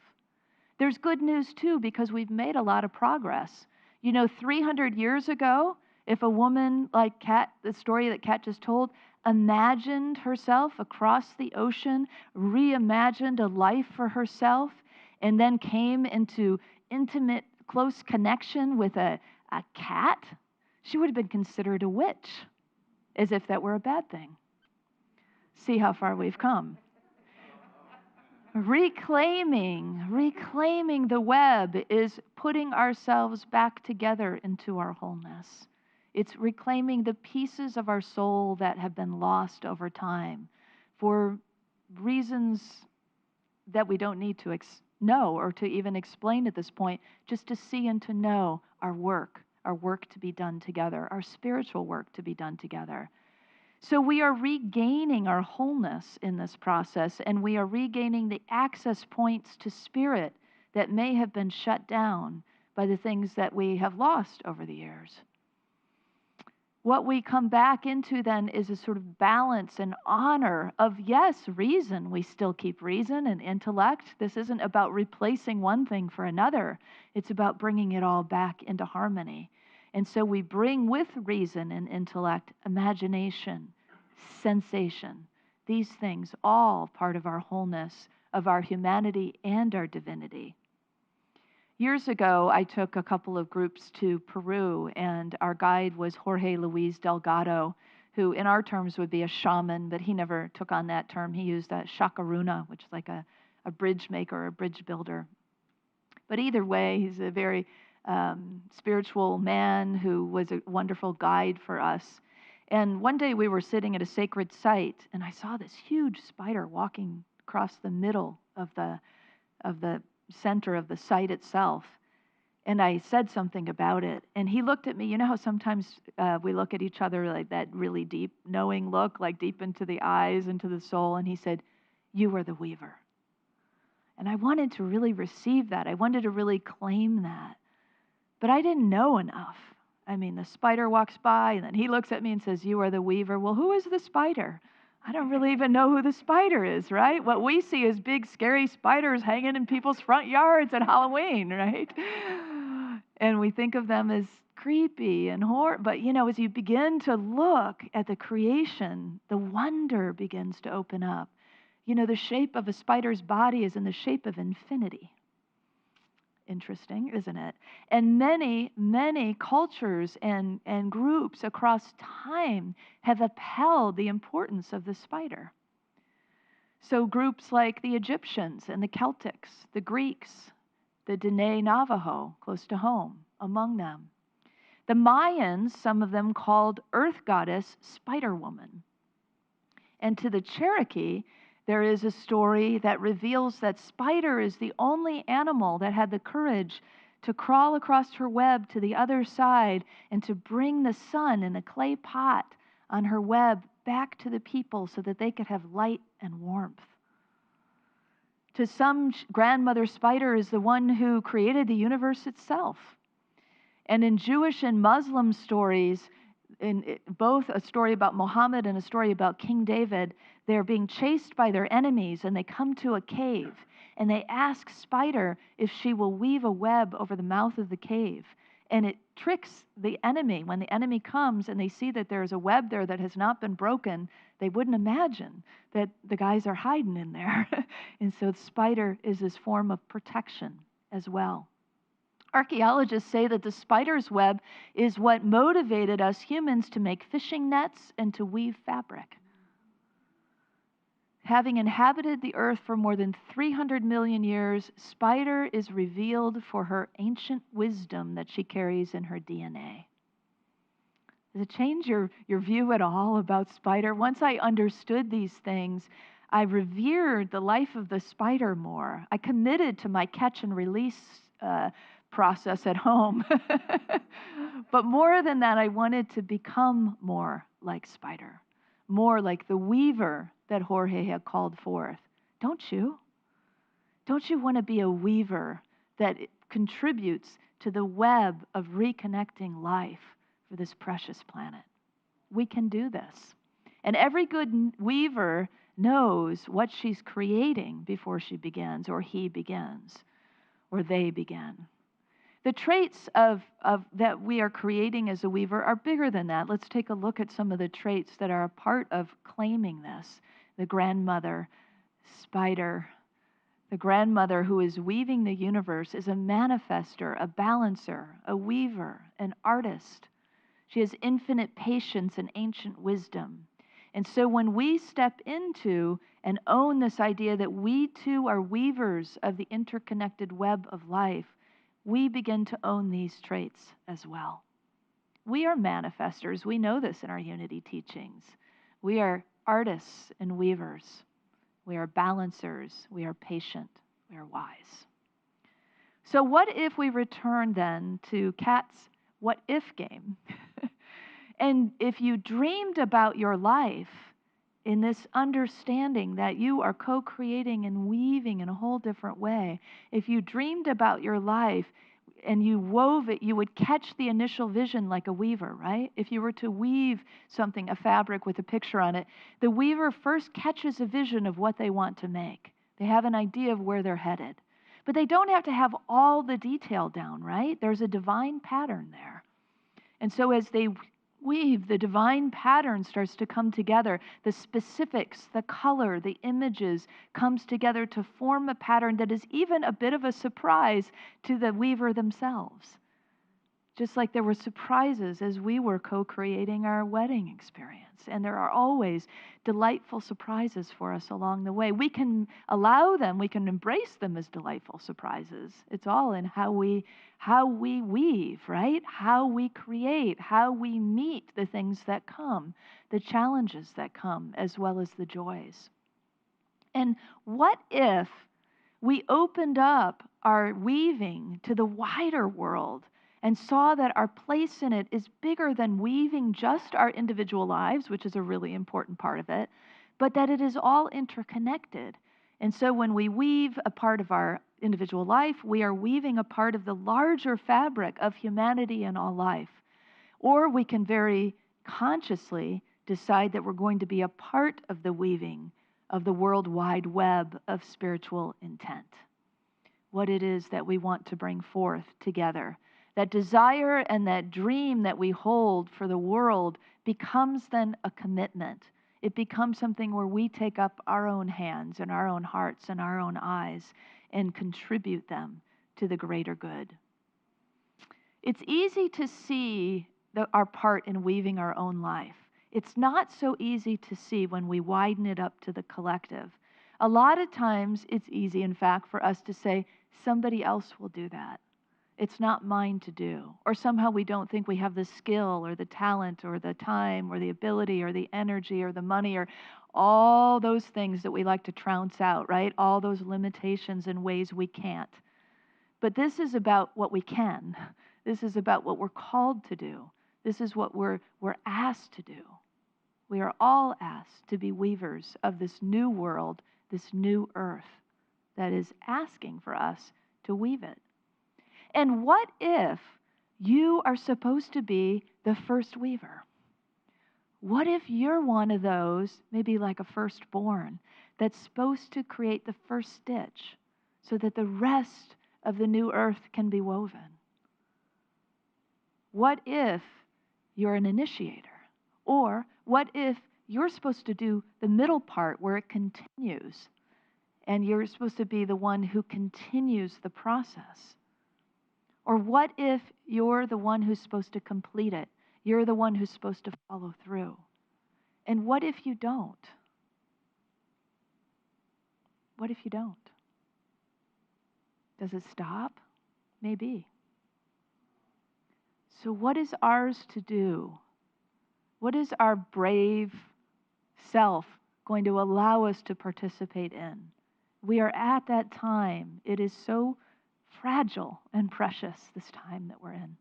There's good news too, because we've made a lot of progress. 300 years ago, if a woman like Kat, the story that Kat just told, imagined herself across the ocean, reimagined a life for herself, and then came into intimate, close connection with a cat, she would have been considered a witch, as if that were a bad thing. See how far we've come. Reclaiming the web is putting ourselves back together into our wholeness. It's reclaiming the pieces of our soul that have been lost over time for reasons that we don't need to know or to even explain at this point, just to see and to know our work to be done together, our spiritual work to be done together. So we are regaining our wholeness in this process, and we are regaining the access points to spirit that may have been shut down by the things that we have lost over the years. What we come back into then is a sort of balance and honor of, yes, reason. We still keep reason and intellect. This isn't about replacing one thing for another. It's about bringing it all back into harmony. And so we bring with reason and intellect imagination, sensation, these things, all part of our wholeness, of our humanity and our divinity. Years ago, I took a couple of groups to Peru, and our guide was Jorge Luis Delgado, who in our terms would be a shaman, but he never took on that term. He used a chacaruna, which is like a bridge maker, a bridge builder. But either way, he's a very spiritual man who was a wonderful guide for us. And one day we were sitting at a sacred site, and I saw this huge spider walking across the middle of the center of the site itself. And I said something about it, and he looked at me. You know how sometimes we look at each other like that really deep, knowing look, like deep into the eyes, into the soul, and he said, "You are the weaver." And I wanted to really receive that. I wanted to really claim that. But I didn't know enough. I mean, the spider walks by, and then he looks at me and says, "You are the weaver." Well, who is the spider? I don't really even know who the spider is, right? What we see is big, scary spiders hanging in people's front yards at Halloween, right? And we think of them as creepy and horrible. But, as you begin to look at the creation, the wonder begins to open up. The shape of a spider's body is in the shape of infinity. Interesting, isn't it? And many, many cultures and groups across time have upheld the importance of the spider. So groups like the Egyptians and the Celtics, the Greeks, the Dene Navajo, close to home, among them. The Mayans, some of them called Earth Goddess Spider Woman. And to the Cherokee, there is a story that reveals that spider is the only animal that had the courage to crawl across her web to the other side and to bring the sun in a clay pot on her web back to the people so that they could have light and warmth. To some, grandmother spider is the one who created the universe itself. And in Jewish and Muslim stories, in both a story about Muhammad and a story about King David, they're being chased by their enemies, and they come to a cave, and they ask Spider if she will weave a web over the mouth of the cave. And it tricks the enemy. When the enemy comes and they see that there's a web there that has not been broken, they wouldn't imagine that the guys are hiding in there. And so the spider is this form of protection as well. Archaeologists say that the spider's web is what motivated us humans to make fishing nets and to weave fabric. Having inhabited the earth for more than 300 million years, spider is revealed for her ancient wisdom that she carries in her DNA. Does it change your view at all about spider? Once I understood these things, I revered the life of the spider more. I committed to my catch and release process at home. But more than that, I wanted to become more like spider, more like the weaver that Jorge had called forth. Don't you? Don't you want to be a weaver that contributes to the web of reconnecting life for this precious planet? We can do this. And every good weaver knows what she's creating before she begins, or he begins, or they begin. The traits of that we are creating as a weaver are bigger than that. Let's take a look at some of the traits that are a part of claiming this. The grandmother, spider. The grandmother who is weaving the universe is a manifester, a balancer, a weaver, an artist. She has infinite patience and ancient wisdom. And so when we step into and own this idea that we too are weavers of the interconnected web of life, we begin to own these traits as well. We are manifestors. We know this in our Unity teachings. We are artists and weavers. We are balancers. We are patient. We are wise. So what if we return then to Kat's what if game? And if you dreamed about your life in this understanding that you are co-creating and weaving in a whole different way, if you dreamed about your life and you wove it, you would catch the initial vision like a weaver, right? If you were to weave something, a fabric with a picture on it, the weaver first catches a vision of what they want to make. They have an idea of where they're headed. But they don't have to have all the detail down, right? There's a divine pattern there. And so as they weave, the divine pattern starts to come together. The specifics, the color, the images comes together to form a pattern that is even a bit of a surprise to the weaver themselves. Just like there were surprises as we were co-creating our wedding experience. And there are always delightful surprises for us along the way. We can allow them, we can embrace them as delightful surprises. It's all in how we weave, right? How we create, how we meet the things that come, the challenges that come, as well as the joys. And what if we opened up our weaving to the wider world and saw that our place in it is bigger than weaving just our individual lives, which is a really important part of it, but that it is all interconnected. And so when we weave a part of our individual life, we are weaving a part of the larger fabric of humanity and all life. Or we can very consciously decide that we're going to be a part of the weaving of the world wide web of spiritual intent. What it is that we want to bring forth together. That desire and that dream that we hold for the world becomes then a commitment. It becomes something where we take up our own hands and our own hearts and our own eyes and contribute them to the greater good. It's easy to see our part in weaving our own life. It's not so easy to see when we widen it up to the collective. A lot of times it's easy, in fact, for us to say, somebody else will do that. It's not mine to do. Or somehow we don't think we have the skill or the talent or the time or the ability or the energy or the money or all those things that we like to trounce out, right? All those limitations and ways we can't. But this is about what we can. This is about what we're called to do. This is what we're asked to do. We are all asked to be weavers of this new world, this new earth that is asking for us to weave it. And what if you are supposed to be the first weaver? What if you're one of those, maybe like a firstborn, that's supposed to create the first stitch so that the rest of the new earth can be woven? What if you're an initiator? Or what if you're supposed to do the middle part where it continues and you're supposed to be the one who continues the process? Or what if you're the one who's supposed to complete it? You're the one who's supposed to follow through. And what if you don't? What if you don't? Does it stop? Maybe. So what is ours to do? What is our brave self going to allow us to participate in? We are at that time. It is so fragile and precious, this time that we're in.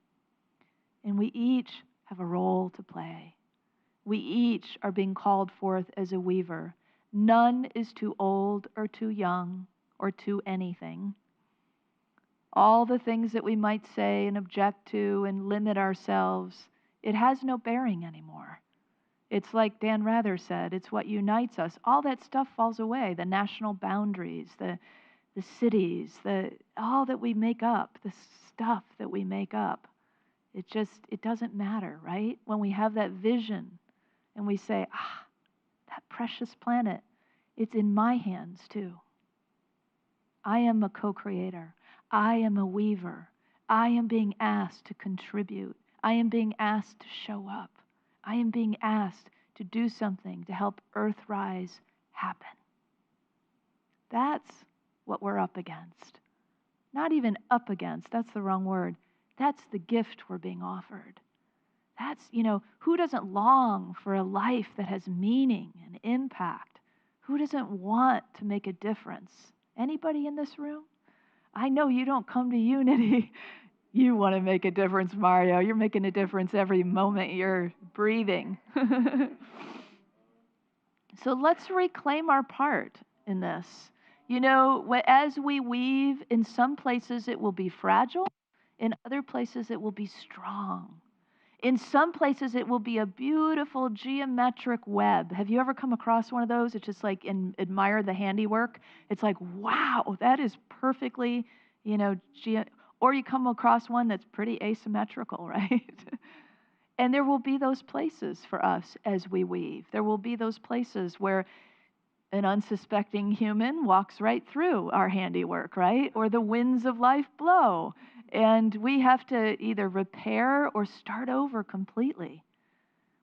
And we each have a role to play. We each are being called forth as a weaver. None is too old or too young or too anything. All the things that we might say and object to and limit ourselves, it has no bearing anymore. It's like Dan Rather said, it's what unites us. All that stuff falls away, the national boundaries, the cities, all that we make up, the stuff that we make up. It doesn't matter, right? When we have that vision and we say, that precious planet, it's in my hands too. I am a co-creator. I am a weaver. I am being asked to contribute. I am being asked to show up. I am being asked to do something to help Earthrise happen. That's what we're up against. Not even up against, that's the wrong word. That's the gift we're being offered. That's, who doesn't long for a life that has meaning and impact? Who doesn't want to make a difference? Anybody in this room? I know you don't come to Unity. You want to make a difference, Mario. You're making a difference every moment you're breathing. So let's reclaim our part in this. As we weave, in some places it will be fragile. In other places it will be strong. In some places it will be a beautiful geometric web. Have you ever come across one of those? It's just like admire the handiwork. It's like, wow, that is perfectly, or you come across one that's pretty asymmetrical, right? And there will be those places for us as we weave. There will be those places where An unsuspecting human walks right through our handiwork, right? Or the winds of life blow, and we have to either repair or start over completely.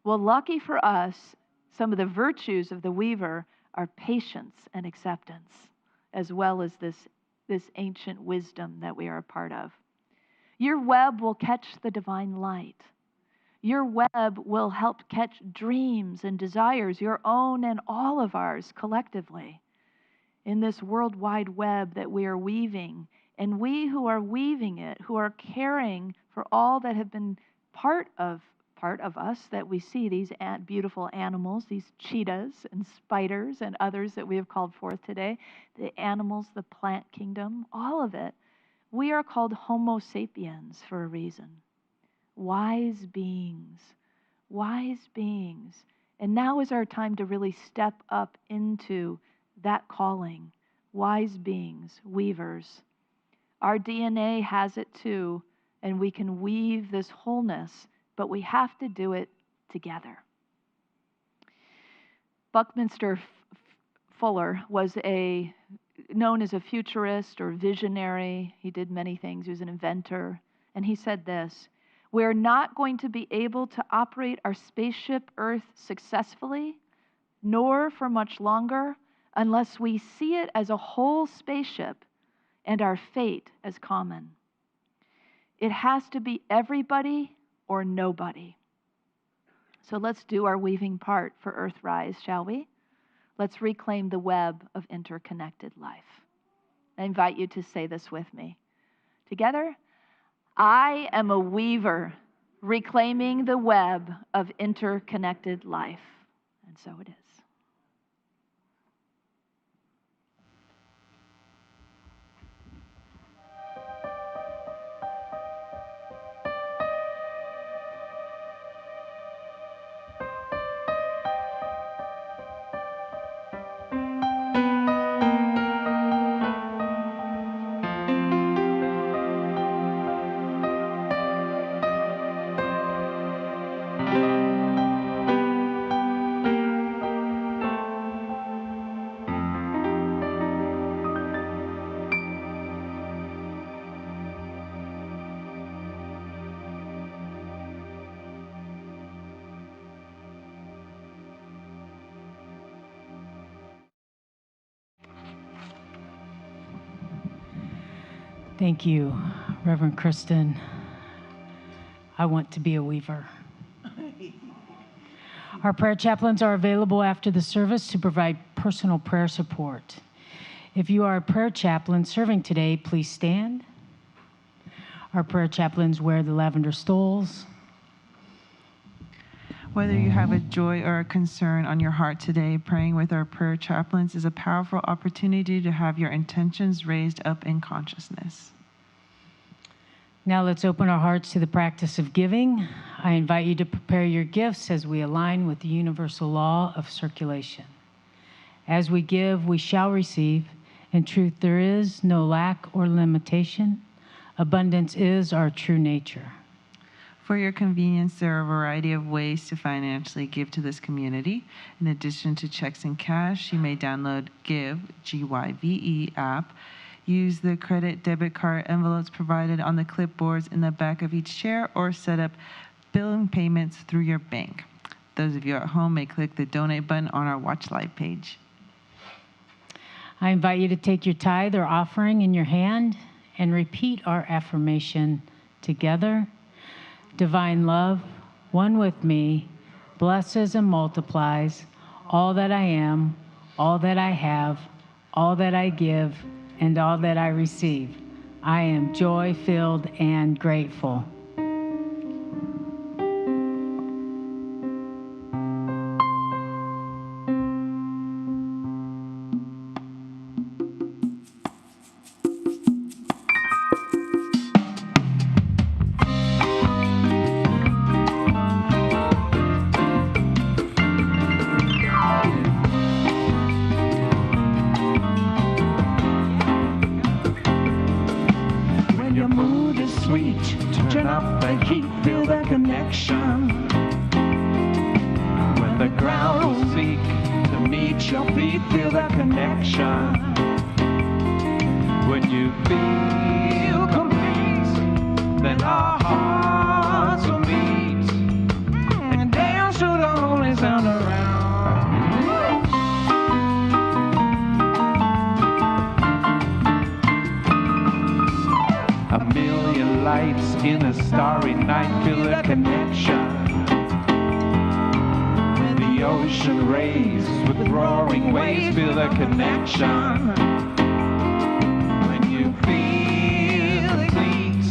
Well, lucky for us, some of the virtues of the weaver are patience and acceptance, as well as this ancient wisdom that we are a part of. Your web will catch the divine light. Your web will help catch dreams and desires, your own and all of ours collectively, in this worldwide web that we are weaving. And we who are weaving it, who are caring for all that have been part of us that we see, these beautiful animals, these cheetahs and spiders and others that we have called forth today, the animals, the plant kingdom, all of it, we are called Homo sapiens for a reason. Wise beings, wise beings. And now is our time to really step up into that calling. Wise beings, weavers. Our DNA has it too, and we can weave this wholeness, but we have to do it together. Buckminster Fuller was known as a futurist or visionary. He did many things. He was an inventor. And he said this: we're not going to be able to operate our spaceship Earth successfully, nor for much longer, unless we see it as a whole spaceship and our fate as common. It has to be everybody or nobody. So let's do our weaving part for Earthrise, shall we? Let's reclaim the web of interconnected life. I invite you to say this with me. Together, I am a weaver reclaiming the web of interconnected life. And so it is. Thank you, Reverend Kristen. I want to be a weaver. Our prayer chaplains are available after the service to provide personal prayer support. If you are a prayer chaplain serving today, please stand. Our prayer chaplains wear the lavender stoles. Whether you have a joy or a concern on your heart today, praying with our prayer chaplains is a powerful opportunity to have your intentions raised up in consciousness. Now let's open our hearts to the practice of giving. I invite you to prepare your gifts as we align with the universal law of circulation. As we give, we shall receive. In truth, there is no lack or limitation. Abundance is our true nature. For your convenience, there are a variety of ways to financially give to this community. In addition to checks and cash, you may download Give, G-Y-V-E app, use the credit debit card envelopes provided on the clipboards in the back of each chair, or set up billing payments through your bank. Those of you at home may click the donate button on our Watch Live page. I invite you to take your tithe or offering in your hand and repeat our affirmation together. Divine love, one with me, blesses and multiplies all that I am, all that I have, all that I give, and all that I receive. I am joy-filled and grateful. When the ground will seek to meet your feet, feel the connection. When you feel complete, then our hearts will meet and dance to the holy sound around. A million lights in a starry night, feel the connection. When the ocean rays with roaring waves, feel the connection. When you feel complete,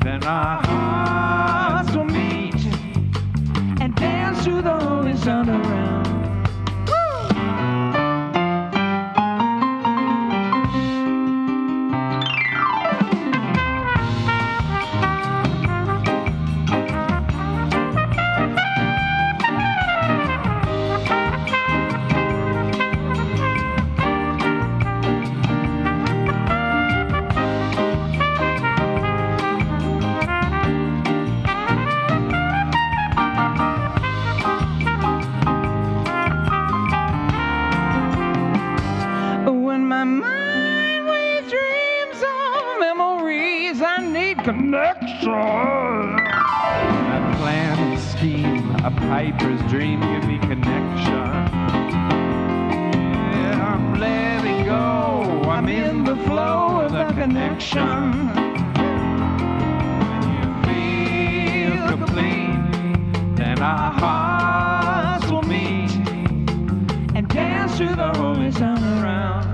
then our hearts will meet and dance to the holy sound around. Connection. A plan, a scheme, a piper's dream, give me connection. Yeah, I'm letting go, I'm in the flow of the connection. When you feel complete, then our hearts will meet and dance to the holy sound around.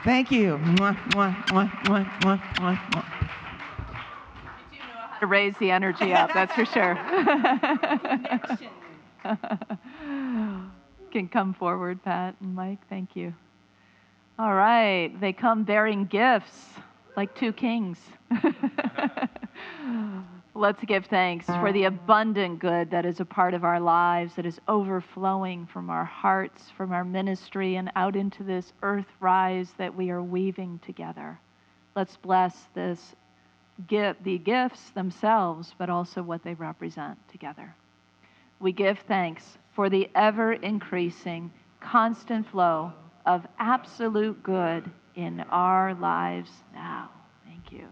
Thank you. Mwah, mwah, mwah, mwah, mwah, mwah, mwah. You do know how to raise the energy up, that's for sure. Can come forward, Pat and Mike. Thank you. All right. They come bearing gifts like two kings. Let's give thanks for the abundant good that is a part of our lives, that is overflowing from our hearts, from our ministry, and out into this earth rise that we are weaving together. Let's bless this the gifts themselves, but also what they represent together. We give thanks for the ever-increasing, constant flow of absolute good in our lives now. Thank you.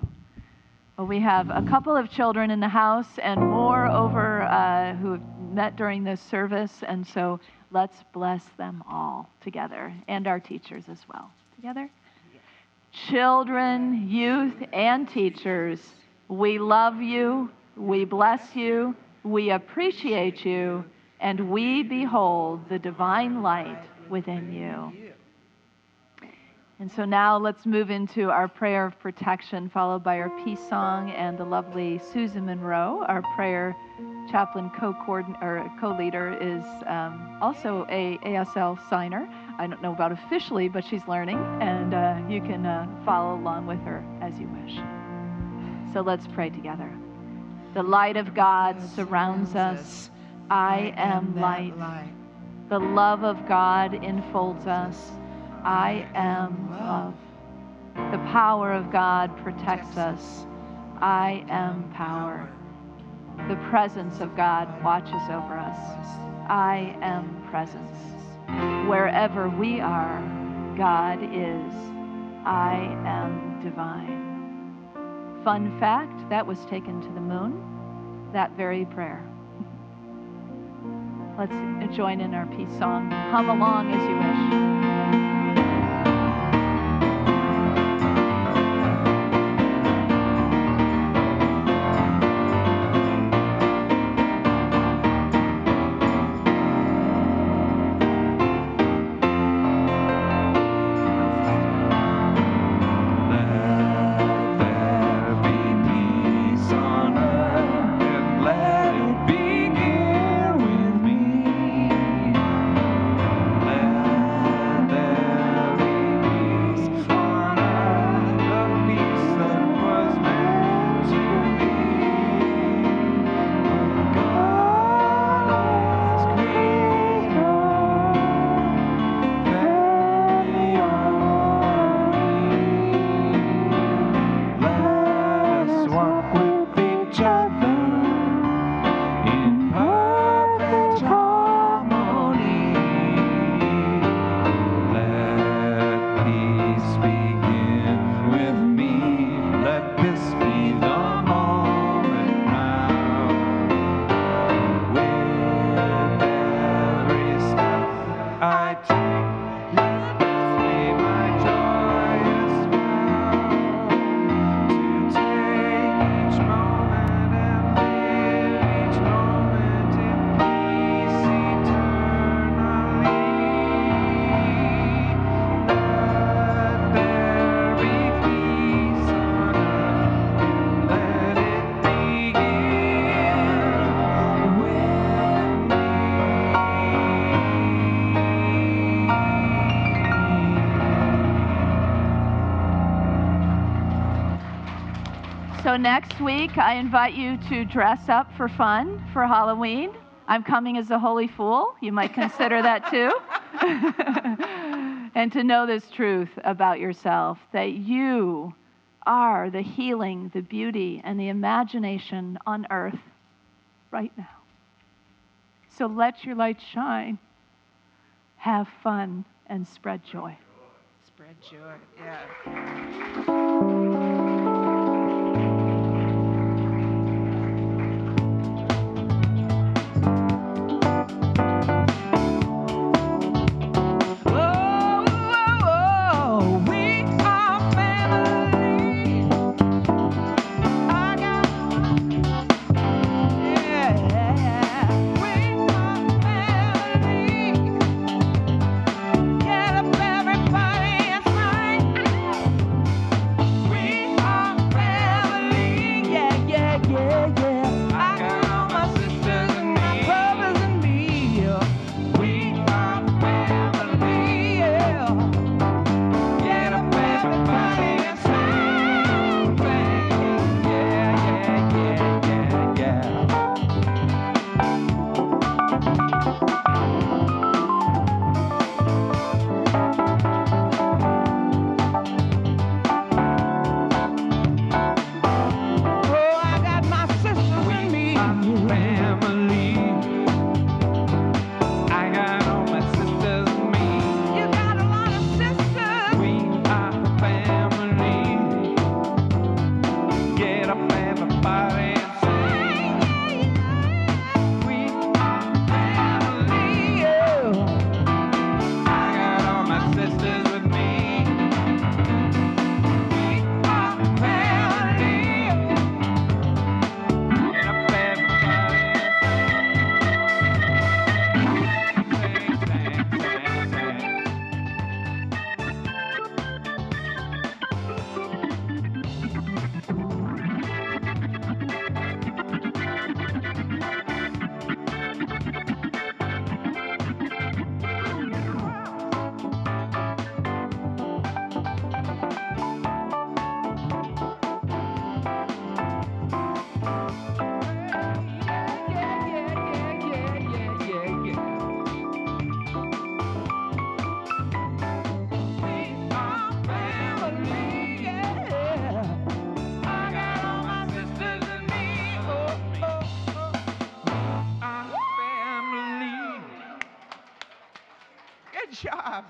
Well, we have a couple of children in the house and more over who have met during this service, and so let's bless them all together, and our teachers as well. Together? Children, youth, and teachers, we love you, we bless you, we appreciate you, and we behold the divine light within you. And so now let's move into our prayer of protection, followed by our peace song, and the lovely Susan Monroe, our prayer chaplain co-leader, is also a ASL signer. I don't know about officially, but she's learning, and you can follow along with her as you wish. So let's pray together. The light of God surrounds us. I am light. The love of God enfolds us. I am love. The power of God protects us. I am power. The presence of God watches over us. I am presence. Wherever we are, God is. I am divine. Fun fact, that was taken to the moon, that very prayer. Let's join in our peace song. Hum along as you wish. So next week, I invite you to dress up for fun for Halloween. I'm coming as a holy fool. You might consider that too. And to know this truth about yourself, that you are the healing, the beauty, and the imagination on earth right now. So let your light shine. Have fun and spread joy. Spread joy, yeah. Good job.